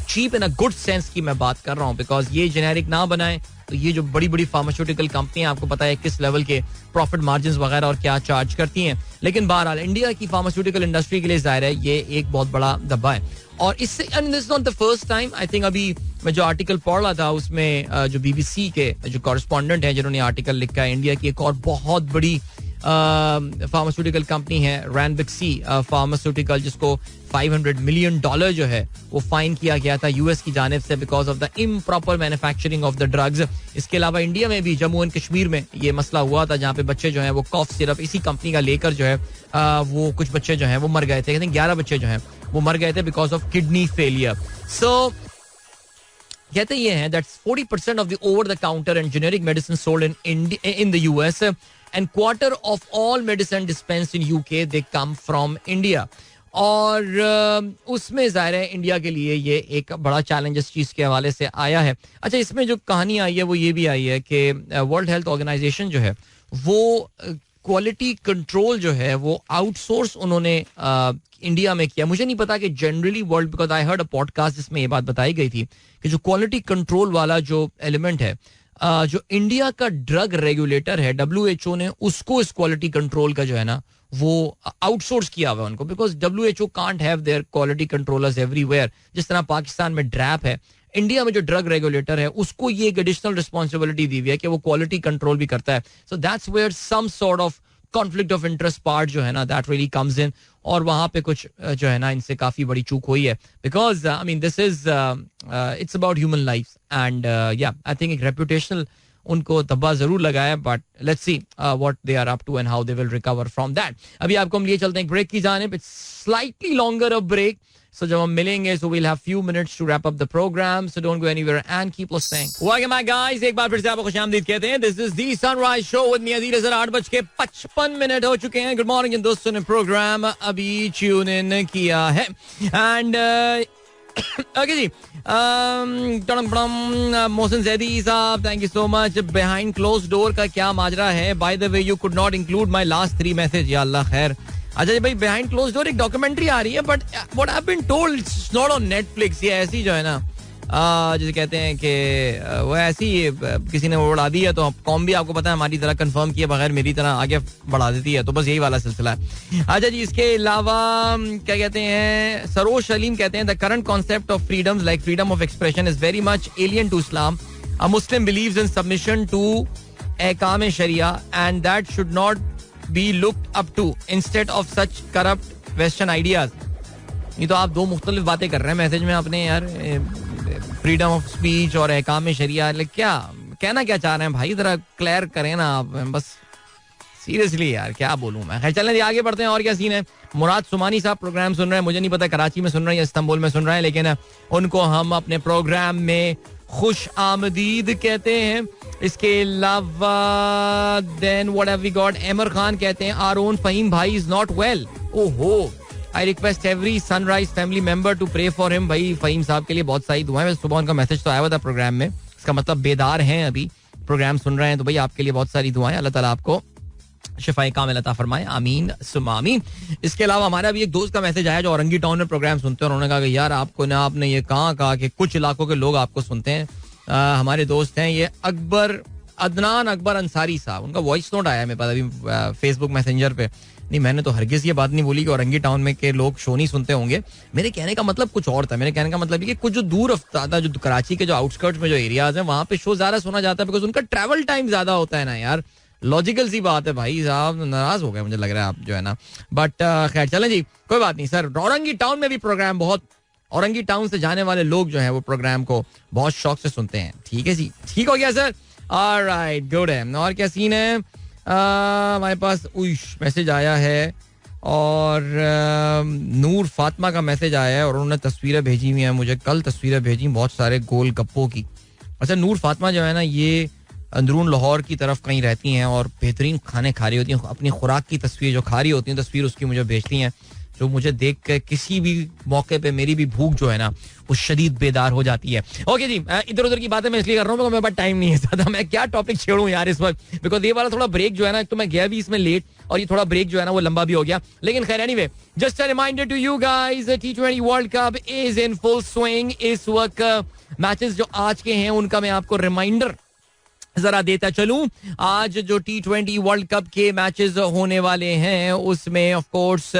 cheap in a good sense की मैं बात कर रहा हूँ because ये generic ना बनाए तो ये जो बड़ी बड़ी फार्मास्यूटिकल कंपनियां आपको पता है किस लेवल के प्रॉफिट मार्जिन वगैरह और क्या चार्ज करती हैं. लेकिन बहरहाल इंडिया की फार्मास्यूटिकल इंडस्ट्री के लिए जाहिर है ये एक बहुत बड़ा धब्बा है. और इससे and this not the first time. I think अभी मैं जो आर्टिकल पढ़ रहा था उसमें जो BBC के जो कॉरेस्पॉन्डेंट हैं जिन्होंने आर्टिकल लिखा है इंडिया की एक और बहुत बड़ी फार्मास्यूटिकल कंपनी है रैनबिक्सी फार्मास्यूटिकल जिसको $500 मिलियन जो है वो फाइन किया गया था यूएस की जानिब से because of the improper manufacturing of the drugs. इसके अलावा इंडिया में भी जम्मू एंड कश्मीर में ये मसला हुआ था जहाँ पे बच्चे जो हैं वो कॉफ सिरप इसी कंपनी का लेकर जो है वो कुछ बच्चे जो हैं वो मर गए थे. आई थिंक 11 बच्चे जो हैं वो मर गए थे बिकॉज ऑफ किडनी फेलियर. सो कहते ये हैं that 40% of the over the counter and generic medicine sold in the US and quarter of all medicine dispensed in UK they come from India. और उसमें जाहिर है इंडिया के लिए ये एक बड़ा चैलेंज इस चीज के हवाले से आया है. अच्छा इसमें जो कहानी आई है वो ये भी आई है कि वर्ल्ड हेल्थ ऑर्गेनाइजेशन जो है वो क्वालिटी कंट्रोल जो है वो आउटसोर्स उन्होंने इंडिया में किया. मुझे नहीं पता कि generally world because I heard a podcast जिसमें ये बात बताई गई थी कि जो क्वालिटी कंट्रोल वाला जो एलिमेंट है जो इंडिया का ड्रग रेगुलेटर है WHO ने उसको इस क्वालिटी कंट्रोल का जो है ना वो आउटसोर्स किया हुआ है उनको because WHO can't have their quality controllers everywhere. जिस तरह पाकिस्तान में ड्रैप है इंडिया में जो ड्रग रेगुलेटर है उसको ये एक एडिशनल रिस्पॉन्सिबिलिटी दी हुई है कि वो क्वालिटी कंट्रोल भी करता है. So that's where some sort of conflict of interest part जो है ना दैट रियली कम्स इन और वहां पे कुछ जो है ना इनसे काफी बड़ी चूक हुई है because I mean this is it's about human life and या आई थिंक एक रेपुटेशनल उनको धब्बा जरूर लगा है but let's see what they are up to and how they will recover from that. अभी आपको हम लिए चलते हैं ब्रेक की जानिब. It's slightly longer a break So जब हम मिलेंगे, so we'll have few minutes to wrap up the program. So don't go anywhere and keep listening. Welcome back, guys. एक बार फिर से आपको खुशामदीद कहते हैं. This is the Sunrise Show with me अजीर अज़हर. 8:55 हो चुके हैं. Good morning इन दोस्तों ने प्रोग्राम अभी ट्यून इन किया है. And ओके जी, मोहसिन जैदी साहब, thank you so much. Behind close door का क्या माजरा है? By the way, you could not include my last 3 message. या अल्लाह खैर. अच्छा जी भाई, बिहाइंड क्लोज डोर एक डॉक्यूमेंट्री आ रही है, but what I have been told it's not on Netflix. ये ऐसी जो है ना, जैसे कहते हैं कि वो ऐसी किसी ने उड़ा दी है, तो कौम भी आपको पता है हमारी तरह कंफर्म किए बगैर मेरी तरह आगे बढ़ा देती है. तो बस यही वाला सिलसिला है. अच्छा जी, इसके अलावा क्या कहते हैं, सरोज सलीम कहते हैं the current concept of freedoms like freedom of expression is very much alien to Islam. A Muslim believes in submission to अहकाम शरिया and that should not be looked up to instead of such corrupt western ideas. ये तो आप दो मुख्तलिफ बातें कर रहे हैं मैसेज में अपने यार. फ्रीडम ऑफ स्पीच और अहकाम शरिया, क्या कहना क्या चाह रहे हैं भाई, जरा क्लियर करें ना आप. बस सीरियसली यार क्या बोलूं मैं. खैर चलें, आगे बढ़ते हैं. और क्या सीन है? मुराद सुमानी साहब प्रोग्राम सुन रहे हैं, मुझे नहीं पता कराची में सुन रहे हैं या इस्तांबुल में सुन रहे हैं, लेकिन उनको हम अपने प्रोग्राम में खुश आमदीद कहते हैं. इसके अलावा then what have we got, Ammar Khan कहते हैं our own Faheem bhai is not well. ओहो, I request every Sunrise family member to pray for him. भाई फहीम साहब के लिए बहुत सारी दुआएं. सुबह उनका मैसेज तो आया हुआ था प्रोग्राम में, इसका मतलब बेदार हैं, अभी प्रोग्राम सुन रहे हैं, तो भाई आपके लिए बहुत सारी दुआएं. अल्लाह ताला आपको शिफाए कामिल अता फरमाए, आमीन सुम्मा आमीन. इसके अलावा हमारा भी एक दोस्त का मैसेज आया जो औरंगी टाउन में प्रोग्राम सुनते हैं, उन्होंने कहा कि यार आपने ये कहा कि कुछ इलाकों के लोग आपको सुनते हैं. हमारे दोस्त हैं ये अदनान अकबर अंसारी साहब, उनका वॉइस नोट आया मेरे पास अभी फेसबुक मैसेंजर पे. नहीं, मैंने तो हरगिज ये बात नहीं बोली कि औरंगी टाउन में के लोग शो नहीं सुनते होंगे. मेरे कहने का मतलब कुछ और था. मेरे कहने का मतलब कि कुछ जो दूर अफ्तादा, जो कराची के जो आउटस्कर्ट्स में जो एरियाज हैं, वहां पे शो ज्यादा सुना जाता है, बिकॉज उनका ट्रैवल टाइम ज्यादा होता है ना यार. लॉजिकल सी बात है. भाई साहब नाराज हो गए मुझे लग रहा है आप जो है ना, बट खैर चलें जी, कोई बात नहीं सर. औरंगी टाउन में भी प्रोग्राम बहुत, औरंगी टाउन से जाने वाले लोग जो है वो प्रोग्राम को बहुत शौक से सुनते हैं. ठीक है जी, ठीक हो गया सर. ऑलराइट, गुड है. और क्या सीन है? हमारे पास मैसेज आया है और नूर फातिमा का मैसेज आया है और उन्होंने तस्वीरें भेजी हुई हैं मुझे. कल तस्वीरें भेजी बहुत सारे गोल गप्पों की. अच्छा, नूर फातिमा जो है ना, ये अंदरून लाहौर की तरफ कहीं रहती हैं और बेहतरीन खाने खा रही होती हैं. अपनी खुराक की तस्वीर जो खा रही होती हैं, तस्वीर उसकी मुझे भेजती हैं, जो मुझे देख के किसी भी मौके पे मेरी भी भूख जो है ना वो शदीद बेदार हो जाती है. ओके जी, इधर उधर की बातें मैं इसलिए कर रहा हूँ क्योंकि मेरे पास टाइम नहीं है ज्यादा. मैं क्या टॉपिक छेड़ूं यार इस वक्त, बिकॉज ये वाला थोड़ा ब्रेक जो है ना, तो मैं गया भी इसमें लेट और ये थोड़ा ब्रेक जो है ना वो लंबा भी हो गया. लेकिन खैर anyway, just a reminder to you guys, T20 world cup is in full swing. इस वक्त मैचेस जो आज के हैं उनका मैं आपको रिमाइंडर जरा देता चलूं. आज जो T20 वर्ल्ड कप के मैचेस होने वाले हैं उसमें of course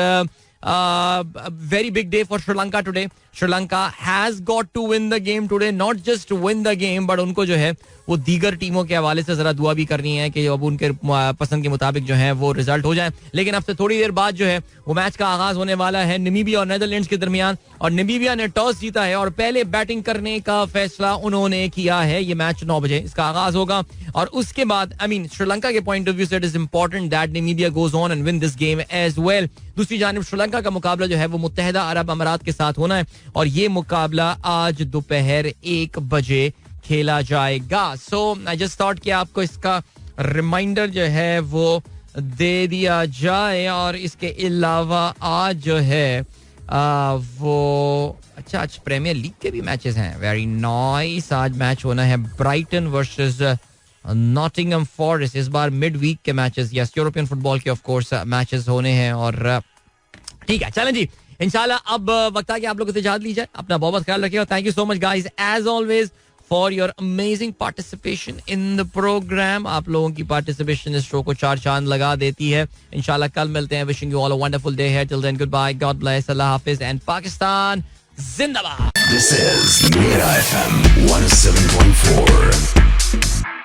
very big day for Sri Lanka today. Sri Lanka has got to win the game today, not just win the game, but उनको जो है वो दीगर टीमों के हवाले से जरा दुआ भी करनी है कि अब उनके पसंद के मुताबिक जो है वो रिजल्ट हो जाए. लेकिन अब से थोड़ी देर बाद जो है वो मैच का आगाज होने वाला है नामीबिया और नेदरलैंड्स के दरमियान. और नामीबिया ने टॉस जीता है और पहले बैटिंग करने का फैसला उन्होंने किया है. ये मैच 9 बजे इसका आगाज होगा और उसके बाद श्रीलंका के पॉइंट ऑफ व्यू से it is important that Namibia goes on and win this game as well. दूसरी जानिब श्रीलंका का मुकाबला जो है वो मुत्तहिदा अरब अमारात के साथ होना है और ये मुकाबला आज दोपहर 1 बजे खेला जाएगा. सो आई जस्ट थॉट कि आपको इसका रिमाइंडर जो है वो दे दिया जाए. और इसके अलावा आज जो है वो अच्छा, आज प्रीमियर लीग के भी मैचेस हैं. Very nice. आज मैच होना है ब्राइटन वर्सेस नॉटिंघम फॉरेस्ट. इस बार मिड वीक के मैचेस, यस, यूरोपियन फुटबॉल के ऑफ कोर्स मैचेस होने हैं. और ठीक है, चलें जी, इंशाल्लाह अब वक्त आ गया आप लोगों से इजाजत ली जाए. अपना बहुत ख्याल रखिएगा. Thank you so much guys as always for your amazing participation in the programme. आप लोगों की पार्टिसिपेशन इस शो को 4 चांद लगा देती है. इंशाल्लाह कल मिलते हैं. Wishing you all a wonderful day है. Till then goodbye, God bless, अल्लाह हाफिज एंड पाकिस्तान जिंदाबाद. This is Mira FM 107.4.